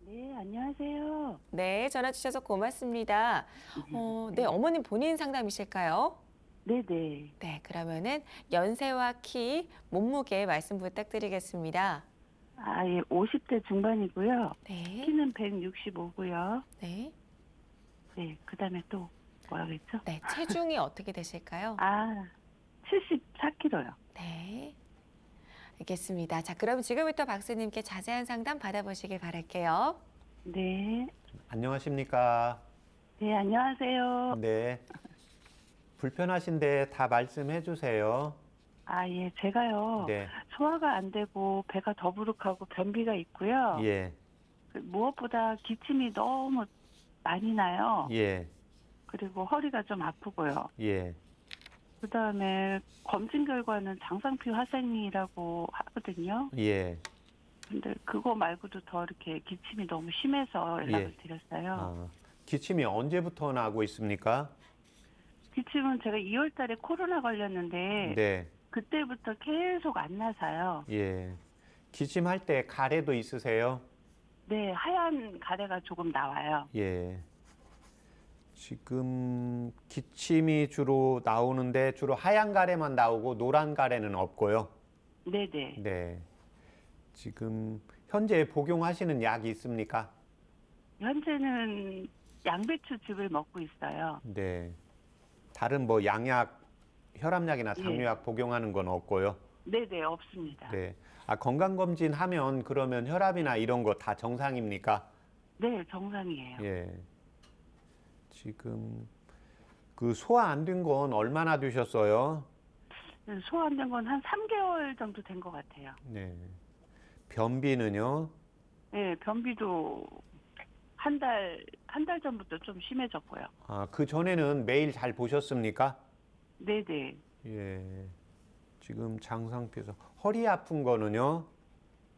네, 안녕하세요. 네, 전화 주셔서 고맙습니다. 네, 어머님 본인 상담이실까요? 네네. 네, 그러면은 연세와 키, 몸무게 말씀 부탁드리겠습니다. 예, 50대 중반이고요. 네, 키는 165고요. 네, 네, 그 다음에 또 뭐라고 했죠? 네. 체중이 어떻게 되실까요? 74kg요. 네, 알겠습니다. 자, 그럼 지금부터 박사님께 자세한 상담 받아보시길 바랄게요. 네. 안녕하십니까? 네, 안녕하세요. 네. 불편하신데 다 말씀해 주세요. 예, 제가요. 네. 소화가 안 되고 배가 더부룩하고 변비가 있고요. 예. 무엇보다 기침이 너무 많이 나요. 예. 그리고 허리가 좀 아프고요. 예. 그 다음에 검진 결과는 장상피 화생이라고 하거든요. 예. 근데 그거 말고도 더 이렇게 기침이 너무 심해서 연락을 드렸어요. 기침이 언제부터 나고 있습니까? 기침은 제가 2월 달에 코로나 걸렸는데 네. 그때부터 계속 안 나서요. 예. 기침할 때 가래도 있으세요? 네, 하얀 가래가 조금 나와요. 예. 지금 기침이 주로 나오는데 주로 하얀 가래만 나오고 노란 가래는 없고요. 네네. 네. 지금 현재 복용하시는 약이 있습니까? 현재는 양배추즙을 먹고 있어요. 네. 다른 뭐 양약, 혈압약이나 예. 당뇨약 복용하는 건 없고요. 네네, 없습니다. 네. 아, 건강검진 하면 그러면 혈압이나 이런 거 다 정상입니까? 네, 정상이에요. 예. 지금 그 소화 안 된 건 얼마나 되셨어요? 소화 안 된 건 한 3개월 정도 된 것 같아요. 네. 변비는요? 네, 변비도 한 달 전부터 좀 심해졌고요. 아, 그 전에는 매일 잘 보셨습니까? 네네. 예. 지금 장 상태에서 허리 아픈 거는요?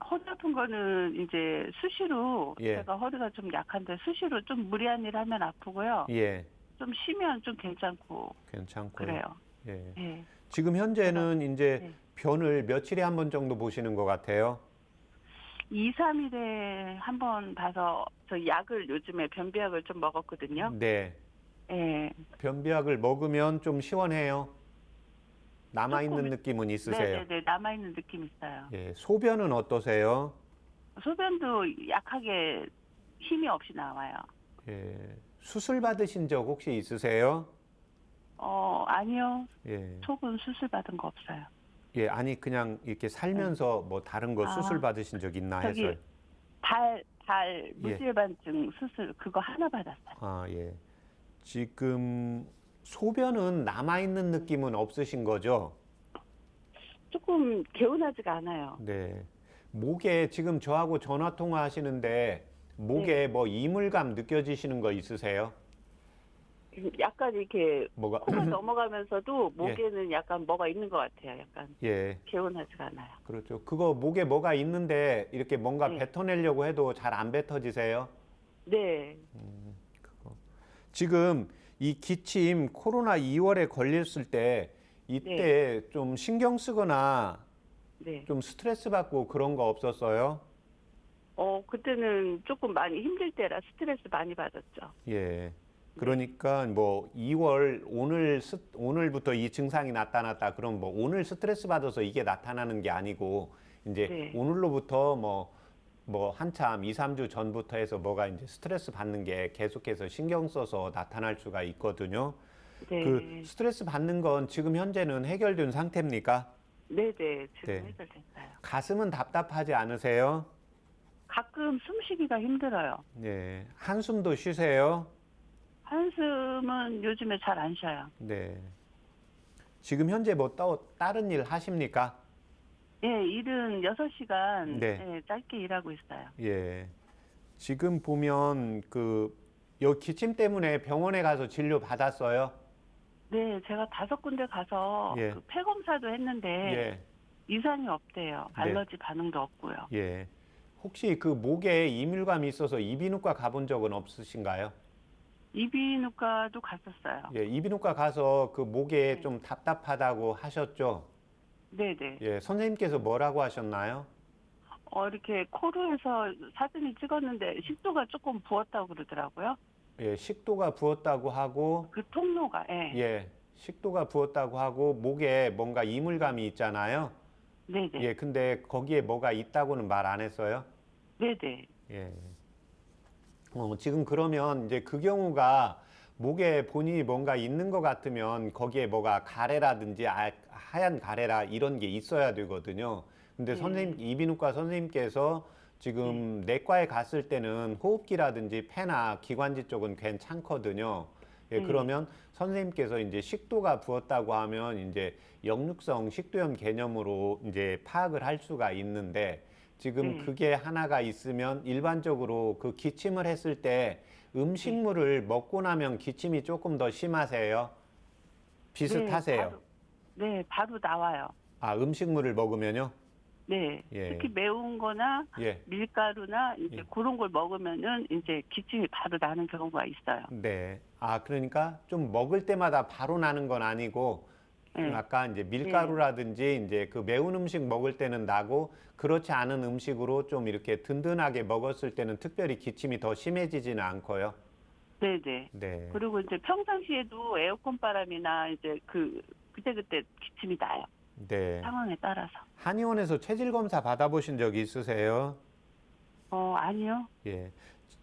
허리 아픈 거는 이제 수시로 예. 제가 허리가 좀 약한데 수시로 좀 무리한 일 하면 아프고요. 예. 좀 쉬면 좀 괜찮고 괜찮고요. 그래요. 예. 예. 지금 현재는 이제 네. 변을 며칠에 한 번 정도 보시는 것 같아요. 2, 3일에 한 번 봐서 저 약을 요즘에 변비약을 좀 먹었거든요. 네. 예. 변비약을 먹으면 좀 시원해요. 남아있는 조금, 느낌은 있으세요? 네네네, 남아있는 느낌 있어요. 예. 소변은 어떠세요? 소변도 약하게 힘이 없이 나와요. 예. 수술 받으신 적 혹시 있으세요? 아니요. 예. 속은 수술 받은 거 없어요. 예. 아니 그냥 이렇게 살면서 뭐 다른 거 아, 수술 받으신 적 있나 저기 해서요. 발 물질반증 수술 그거 하나 받았어요. 아, 예. 지금 소변은 남아있는 느낌은 없으신 거죠? 조금 개운하지가 않아요. 네. 목에 지금 저하고 전화 통화하시는데 목에 뭐 이물감 느껴지시는 거 있으세요? 약간 이렇게 뭐가? 코가 넘어가면서도 목에는 약간 뭐가 있는 것 같아요. 약간 예, 개운하지가 않아요. 그렇죠. 그거 목에 뭐가 있는데 이렇게 뭔가 네. 뱉어내려고 해도 잘 안 뱉어지세요? 네. 그거. 지금 이 기침 코로나 2월에 걸렸을 때 이때 좀 신경 쓰거나 네. 좀 스트레스 받고 그런 거 없었어요? 그때는 조금 많이 힘들 때라 스트레스 많이 받았죠. 예. 그러니까 뭐 2월 오늘부터 이 증상이 나타났다. 그럼 뭐 오늘 스트레스 받아서 이게 나타나는 게 아니고 이제 네. 오늘로부터 뭐 한참 2, 3주 전부터 해서 뭐가 이제 스트레스 받는 게 계속해서 신경 써서 나타날 수가 있거든요. 네. 그 스트레스 받는 건 지금 현재는 해결된 상태입니까? 네네. 지금 네. 해결됐어요. 가슴은 답답하지 않으세요? 가끔 숨쉬기가 힘들어요. 네. 한숨도 쉬세요? 한숨은 요즘에 잘 안 쉬어요. 네. 지금 현재 뭐 또 다른 일 하십니까? 예, 일은 6시간 네. 짧게 일하고 있어요. 예. 지금 보면 요 기침 때문에 병원에 가서 진료 받았어요? 네, 제가 5군데 가서 예. 그 폐검사도 했는데 예. 이상이 없대요. 네. 알러지 반응도 없고요. 예. 혹시 그 목에 이물감이 있어서 이비인후과 가본 적은 없으신가요? 이비인후과도 갔었어요. 예, 이비인후과 가서 그 목에 네. 좀 답답하다고 하셨죠? 네네. 예, 선생님께서 뭐라고 하셨나요? 이렇게 코르에서 사진을 찍었는데 식도가 조금 부었다고 그러더라고요. 예, 식도가 부었다고 하고, 그 통로가, 예. 예, 식도가 부었다고 하고, 목에 뭔가 이물감이 있잖아요. 네네. 예, 근데 거기에 뭐가 있다고는 말 안 했어요? 네네. 예. 지금 그러면 이제 그 경우가 목에 본인이 뭔가 있는 것 같으면 거기에 뭐가 가래라든지 하얀 가래라 이런 게 있어야 되거든요. 근데 선생님, 이비인후과 선생님께서 지금 내과에 갔을 때는 호흡기라든지 폐나 기관지 쪽은 괜찮거든요. 예, 그러면 선생님께서 이제 식도가 부었다고 하면 이제 역류성 식도염 개념으로 이제 파악을 할 수가 있는데 지금 그게 하나가 있으면 일반적으로 그 기침을 했을 때 음식물을 먹고 나면 기침이 조금 더 심하세요? 비슷하세요? 바로 나와요. 아, 음식물을 먹으면요? 네. 예. 특히 매운 거나 예. 밀가루나 이제 예. 그런 걸 먹으면은 이제 기침이 바로 나는 경우가 있어요. 네. 아, 그러니까 좀 먹을 때마다 바로 나는 건 아니고 좀 네. 아까 이제 밀가루라든지 이제 그 매운 음식 먹을 때는 나고 그렇지 않은 음식으로 좀 이렇게 든든하게 먹었을 때는 특별히 기침이 더 심해지지는 않고요. 네네. 네. 그리고 이제 평상시에도 에어컨 바람이나 이제 그때그때 기침이 나요. 네. 상황에 따라서. 한의원에서 체질 검사 받아보신 적 있으세요? 아니요. 예.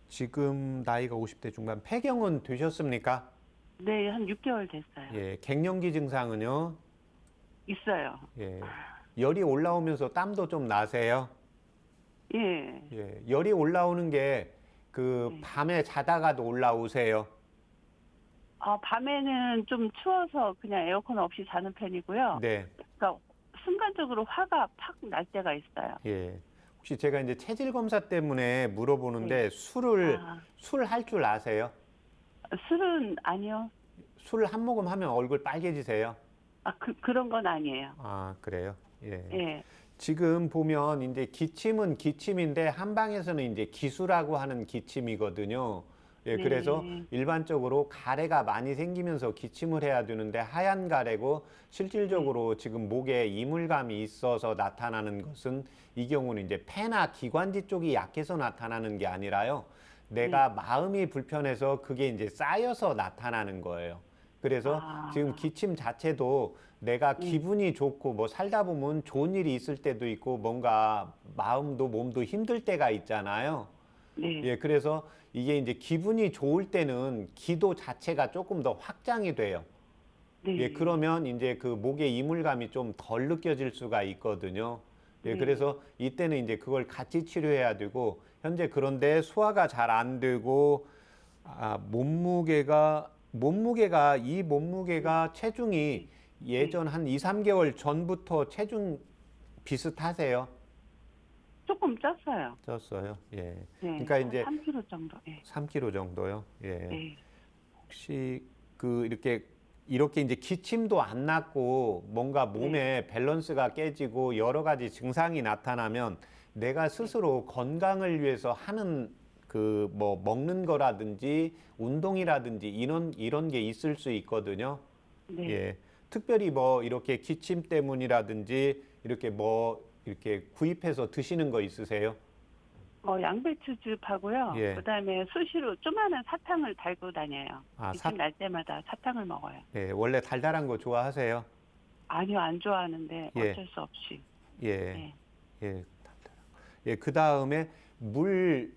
지금 나이가 50대 중반. 폐경은 되셨습니까? 네, 한 6개월 됐어요. 예. 갱년기 증상은요? 있어요. 예. 열이 올라오면서 땀도 좀 나세요? 예. 예. 열이 올라오는 게 그 네. 밤에 자다가도 올라오세요? 밤에는 좀 추워서 그냥 에어컨 없이 자는 편이고요. 네. 그러니까 순간적으로 화가 팍 날 때가 있어요. 예. 혹시 제가 이제 체질 검사 때문에 물어보는데 술 할 줄 아세요? 술은 아니요. 술 한 모금 하면 얼굴 빨개지세요? 그런 건 아니에요. 아, 그래요? 예. 예. 지금 보면 이제 기침은 기침인데 한방에서는 이제 기수라고 하는 기침이거든요. 예, 네. 그래서 일반적으로 가래가 많이 생기면서 기침을 해야 되는데 하얀 가래고 실질적으로 지금 목에 이물감이 있어서 나타나는 것은 이 경우는 이제 폐나 기관지 쪽이 약해서 나타나는 게 아니라요. 내가 마음이 불편해서 그게 이제 쌓여서 나타나는 거예요. 그래서 지금 기침 자체도 내가 기분이 좋고 뭐 살다 보면 좋은 일이 있을 때도 있고 뭔가 마음도 몸도 힘들 때가 있잖아요. 네. 예, 그래서 이게 이제 기분이 좋을 때는 기도 자체가 조금 더 확장이 돼요. 네. 예, 그러면 이제 그 목의 이물감이 좀 덜 느껴질 수가 있거든요. 예, 네. 그래서 이때는 이제 그걸 같이 치료해야 되고 현재 그런데 소화가 잘 안 되고 몸무게가 체중이 예전 한 2, 3개월 전부터 체중 비슷하세요? 조금 쪘어요. 쪘어요. 예. 네. 그러니까 이제 3kg 정도. 예. 3kg 정도요. 예. 네. 혹시 그 이렇게 이제 기침도 안 났고 뭔가 몸에 밸런스가 깨지고 여러 가지 증상이 나타나면 내가 스스로 건강을 위해서 하는 그 뭐 먹는 거라든지 운동이라든지 이런 게 있을 수 있거든요. 네. 예. 특별히 뭐 이렇게 기침 때문이라든지 이렇게 구입해서 드시는 거 있으세요? 양배추즙하고요. 예. 그다음에 수시로 조그마한 사탕을 달고 다녀요. 아, 기침 날 때마다 사탕을 먹어요. 예, 원래 달달한 거 좋아하세요? 아니요, 안 좋아하는데 예. 어쩔 수 없이. 예. 네. 예. 예, 그다음에 물을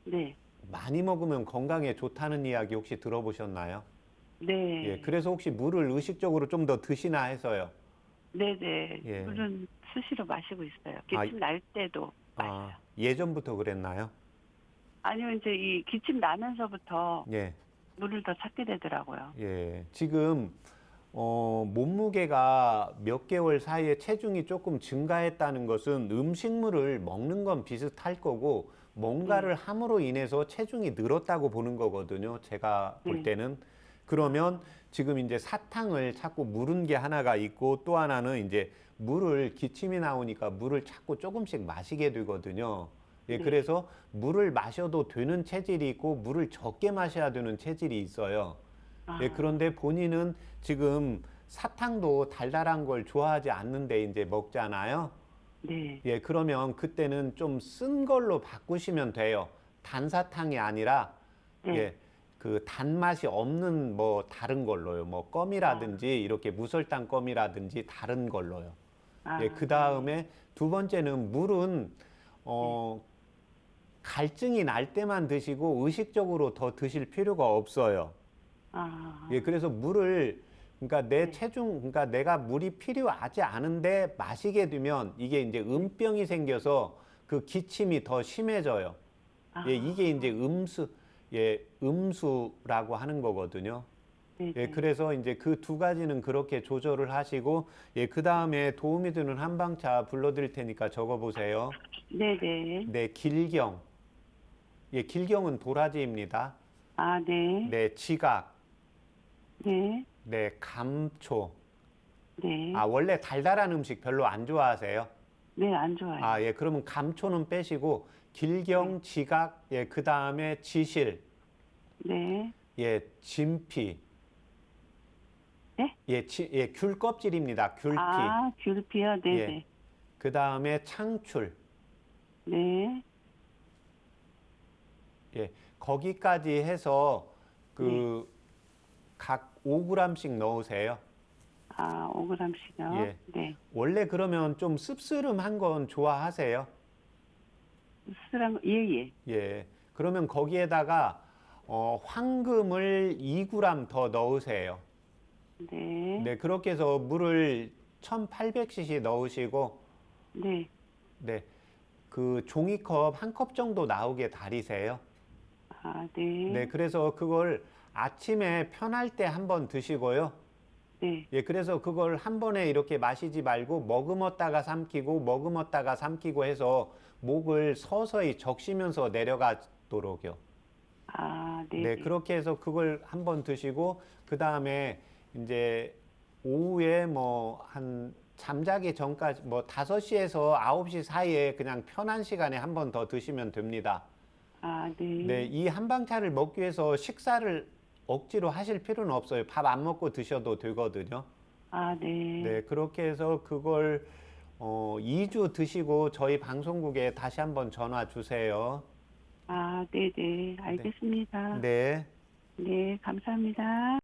네. 많이 먹으면 건강에 좋다는 이야기 혹시 들어보셨나요? 네. 예, 그래서 혹시 물을 의식적으로 좀 더 드시나 해서요. 네네. 예. 물은 수시로 마시고 있어요. 기침 날 때도 마셔요. 예전부터 그랬나요? 아니면 이제 이 기침 나면서부터 예. 물을 더 찾게 되더라고요. 예. 지금 몸무게가 몇 개월 사이에 체중이 조금 증가했다는 것은 음식물을 먹는 건 비슷할 거고 뭔가를 함으로 인해서 체중이 늘었다고 보는 거거든요. 제가 볼 때는. 그러면 지금 이제 사탕을 자꾸 물은 게 하나가 있고 또 하나는 이제 기침이 나오니까 물을 자꾸 조금씩 마시게 되거든요. 예, 그래서 물을 마셔도 되는 체질이 있고 물을 적게 마셔야 되는 체질이 있어요. 예, 그런데 본인은 지금 사탕도 달달한 걸 좋아하지 않는데 이제 먹잖아요. 네. 예, 그러면 그때는 좀 쓴 걸로 바꾸시면 돼요. 단사탕이 아니라 예, 그 단맛이 없는 뭐 다른 걸로요. 뭐 껌이라든지 이렇게 무설탕 껌이라든지 다른 걸로요. 예, 그 다음에 두 번째는 물은 갈증이 날 때만 드시고 의식적으로 더 드실 필요가 없어요. 예, 그래서 그러니까 그러니까 내가 물이 필요하지 않은데 마시게 되면 이게 이제 음병이 생겨서 그 기침이 더 심해져요. 예, 이게 이제 음수라고 하는 거거든요. 예, 그래서 이제 그 두 가지는 그렇게 조절을 하시고, 예, 그 다음에 도움이 되는 한방차 불러드릴 테니까 적어보세요. 네네. 네, 길경. 예, 길경은 도라지입니다. 네. 네, 지각. 네. 네, 감초. 네. 원래 달달한 음식 별로 안 좋아하세요? 네, 안 좋아요. 예, 그러면 감초는 빼시고, 길경, 지각, 예, 그 다음에 지실, 네. 예, 진피. 네? 예, 귤 껍질입니다. 귤피. 귤피요? 네네. 예. 그 다음에 창출. 네. 예, 거기까지 해서 각 5g씩 넣으세요. 아, 5g씩요? 예. 네. 원래 그러면 좀 씁쓸한 건 좋아하세요? 쓰란 거, 예, 예. 예. 그러면 거기에다가 황금을 2g 더 넣으세요. 네. 네, 그렇게 해서 물을 1800cc 넣으시고, 네. 네, 그 종이컵 한 컵 정도 나오게 달이세요. 아, 네. 네, 그래서 그걸 아침에 편할 때 한번 드시고요. 네. 예, 그래서 그걸 한 번에 이렇게 마시지 말고 머금었다가 삼키고 머금었다가 삼키고 해서 목을 서서히 적시면서 내려가도록요. 아, 네. 네, 네. 그렇게 해서 그걸 한번 드시고 그 다음에 이제 오후에 뭐 한 잠자기 전까지 뭐 5시에서 9시 사이에 그냥 편한 시간에 한 번 더 드시면 됩니다. 아, 네. 네, 이 한방차를 먹기 위해서 식사를 억지로 하실 필요는 없어요. 밥 안 먹고 드셔도 되거든요. 아, 네. 네, 그렇게 해서 그걸 2주 드시고 저희 방송국에 다시 한번 전화 주세요. 아, 네, 네. 알겠습니다. 네. 네, 감사합니다.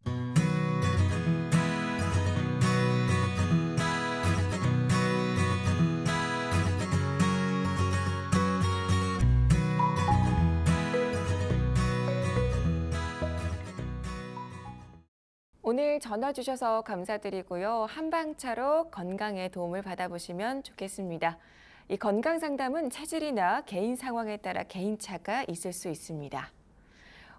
오늘 전화 주셔서 감사드리고요. 한방차로 건강에 도움을 받아보시면 좋겠습니다. 이 건강 상담은 체질이나 개인 상황에 따라 개인차가 있을 수 있습니다.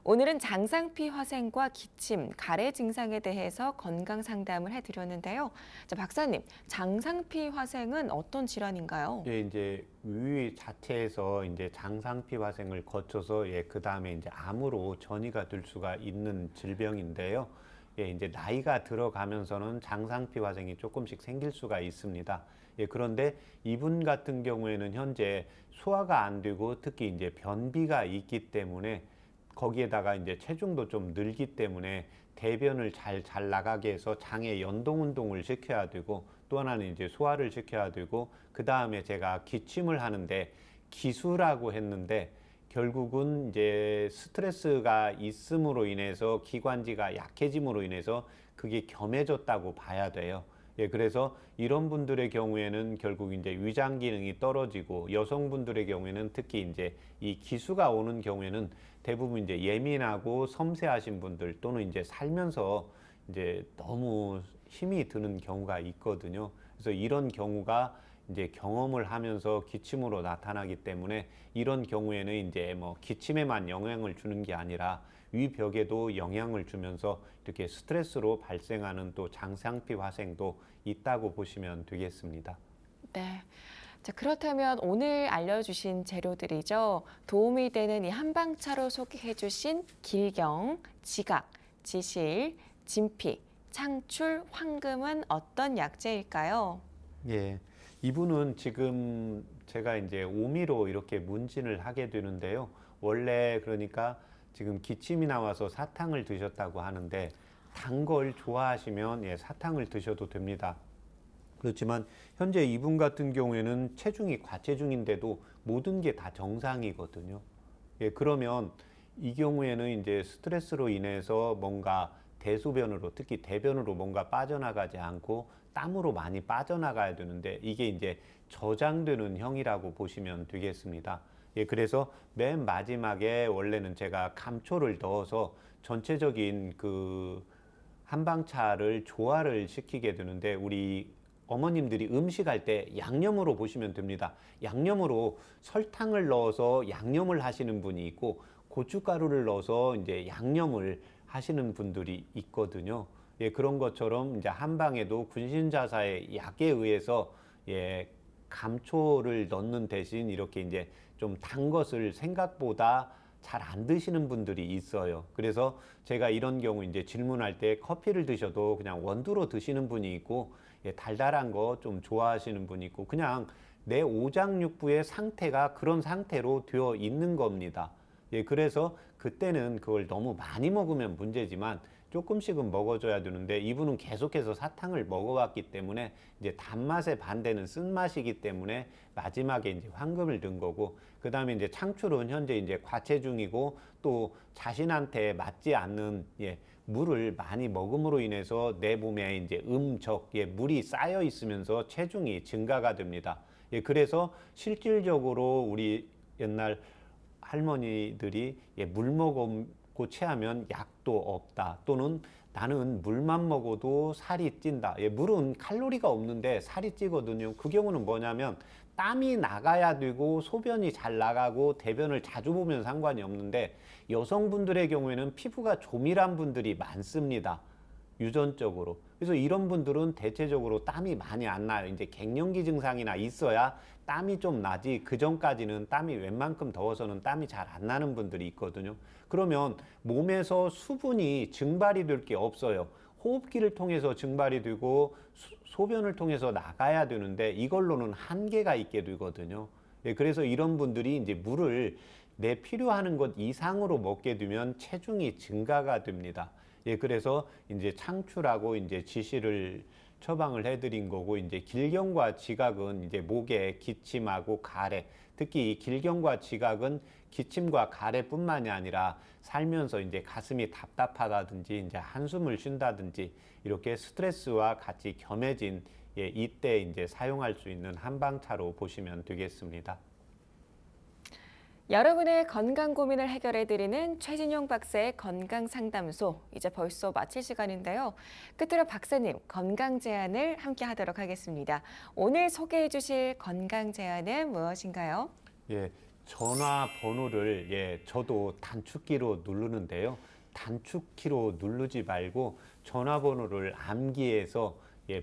오늘은 장상피 화생과 기침, 가래 증상에 대해서 건강 상담을 해드렸는데요. 자, 박사님, 장상피 화생은 어떤 질환인가요? 예, 이제 위 자체에서 이제 장상피 화생을 거쳐서 그 다음에 이제 암으로 전이가 될 수가 있는 질병인데요. 예, 이제 나이가 들어가면서는 장상피 화생이 조금씩 생길 수가 있습니다. 예, 그런데 이분 같은 경우에는 현재 소화가 안 되고 특히 이제 변비가 있기 때문에 거기에다가 이제 체중도 좀 늘기 때문에 대변을 잘 나가게 해서 장에 연동 운동을 시켜야 되고 또 하나는 이제 소화를 시켜야 되고 그 다음에 제가 기침을 하는데 기수라고 했는데 결국은 이제 스트레스가 있음으로 인해서 기관지가 약해짐으로 인해서 그게 겸해졌다고 봐야 돼요. 예, 그래서 이런 분들의 경우에는 결국 이제 위장 기능이 떨어지고 여성분들의 경우에는 특히 이제 이 기수가 오는 경우에는 대부분 이제 예민하고 섬세하신 분들 또는 이제 살면서 이제 너무 힘이 드는 경우가 있거든요. 그래서 이런 경우가 이제 경험을 하면서 기침으로 나타나기 때문에 이런 경우에는 이제 뭐 기침에만 영향을 주는 게 아니라 위벽에도 영향을 주면서 이렇게 스트레스로 발생하는 또 장상피 화생도 있다고 보시면 되겠습니다. 네. 자, 그렇다면 오늘 알려주신 재료들이죠. 도움이 되는 이 한방차로 소개해주신 길경, 지각, 지실, 진피, 창출, 황금은 어떤 약재일까요? 예. 이분은 지금 제가 이제 오미로 이렇게 문진을 하게 되는데요. 원래 그러니까 지금 기침이 나와서 사탕을 드셨다고 하는데 단 걸 좋아하시면 사탕을 드셔도 됩니다. 그렇지만 현재 이분 같은 경우에는 체중이 과체중인데도 모든 게 다 정상이거든요. 예, 그러면 이 경우에는 이제 스트레스로 인해서 뭔가 대소변으로 특히 대변으로 뭔가 빠져나가지 않고 땀으로 많이 빠져나가야 되는데 이게 이제 저장되는 형이라고 보시면 되겠습니다. 예, 그래서 맨 마지막에 원래는 제가 감초를 넣어서 전체적인 그 한방차를 조화를 시키게 되는데 우리 어머님들이 음식할 때 양념으로 보시면 됩니다. 양념으로 설탕을 넣어서 양념을 하시는 분이 있고 고춧가루를 넣어서 이제 양념을 하시는 분들이 있거든요. 예, 그런 것처럼 이제 한방에도 군신자사의 약에 의해서 감초를 넣는 대신 이렇게 이제 좀 단 것을 생각보다 잘 안 드시는 분들이 있어요. 그래서 제가 이런 경우 이제 질문할 때 커피를 드셔도 그냥 원두로 드시는 분이 있고 달달한 거 좀 좋아하시는 분이 있고 그냥 내 오장육부의 상태가 그런 상태로 되어 있는 겁니다. 예, 그래서 그때는 그걸 너무 많이 먹으면 문제지만 조금씩은 먹어줘야 되는데 이분은 계속해서 사탕을 먹어왔기 때문에 이제 단맛의 반대는 쓴맛이기 때문에 마지막에 이제 황금을 넣은 거고 그 다음에 이제 창출은 현재 이제 과체중이고 또 자신한테 맞지 않는 물을 많이 먹음으로 인해서 내 몸에 이제 음적, 물이 쌓여 있으면서 체중이 증가가 됩니다. 그래서 실질적으로 우리 옛날 할머니들이 물 먹고 체하면 약도 없다, 또는 나는 물만 먹어도 살이 찐다. 물은 칼로리가 없는데 살이 찌거든요. 그 경우는 뭐냐면 땀이 나가야 되고 소변이 잘 나가고 대변을 자주 보면 상관이 없는데, 여성분들의 경우에는 피부가 조밀한 분들이 많습니다. 유전적으로. 그래서 이런 분들은 대체적으로 땀이 많이 안 나요. 이제 갱년기 증상이나 있어야 땀이 좀 나지, 그 전까지는 땀이 웬만큼 더워서는 땀이 잘 안 나는 분들이 있거든요. 그러면 몸에서 수분이 증발이 될 게 없어요. 호흡기를 통해서 증발이 되고 소변을 통해서 나가야 되는데 이걸로는 한계가 있게 되거든요. 그래서 이런 분들이 이제 물을 내 필요하는 것 이상으로 먹게 되면 체중이 증가가 됩니다. 그래서 이제 창추라고 이제 지시를 처방을 해드린 거고, 이제 길경과 지각은 이제 목에 기침하고 가래, 특히 이 길경과 지각은 기침과 가래뿐만이 아니라 살면서 이제 가슴이 답답하다든지 이제 한숨을 쉰다든지 이렇게 스트레스와 같이 겸해진 이때 이제 사용할 수 있는 한방차로 보시면 되겠습니다. 여러분의 건강 고민을 해결해드리는 최진용 박사의 건강상담소, 이제 벌써 마칠 시간인데요. 끝으로 박사님 건강 제안을 함께 하도록 하겠습니다. 오늘 소개해 주실 건강 제안은 무엇인가요? 전화번호를 저도 단축키로 누르는데요. 단축키로 누르지 말고 전화번호를 암기해서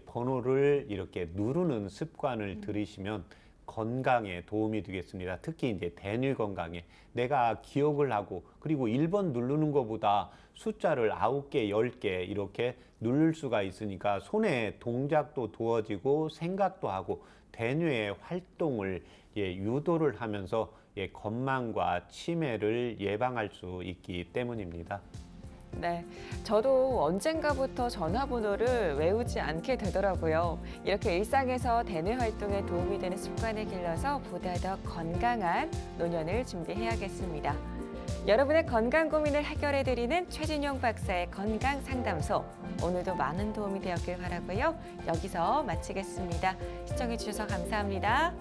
번호를 이렇게 누르는 습관을 들이시면 건강에 도움이 되겠습니다. 특히 이제 대뇌 건강에 내가 기억을 하고, 그리고 1번 누르는 것보다 숫자를 9개, 10개 이렇게 누를 수가 있으니까 손에 동작도 도와지고 생각도 하고 대뇌의 활동을 유도를 하면서 건망과 치매를 예방할 수 있기 때문입니다. 네, 저도 언젠가부터 전화번호를 외우지 않게 되더라고요. 이렇게 일상에서 대뇌 활동에 도움이 되는 습관을 길러서 보다 더 건강한 노년을 준비해야겠습니다. 여러분의 건강 고민을 해결해드리는 최진용 박사의 건강 상담소, 오늘도 많은 도움이 되었길 바라고요. 여기서 마치겠습니다. 시청해주셔서 감사합니다.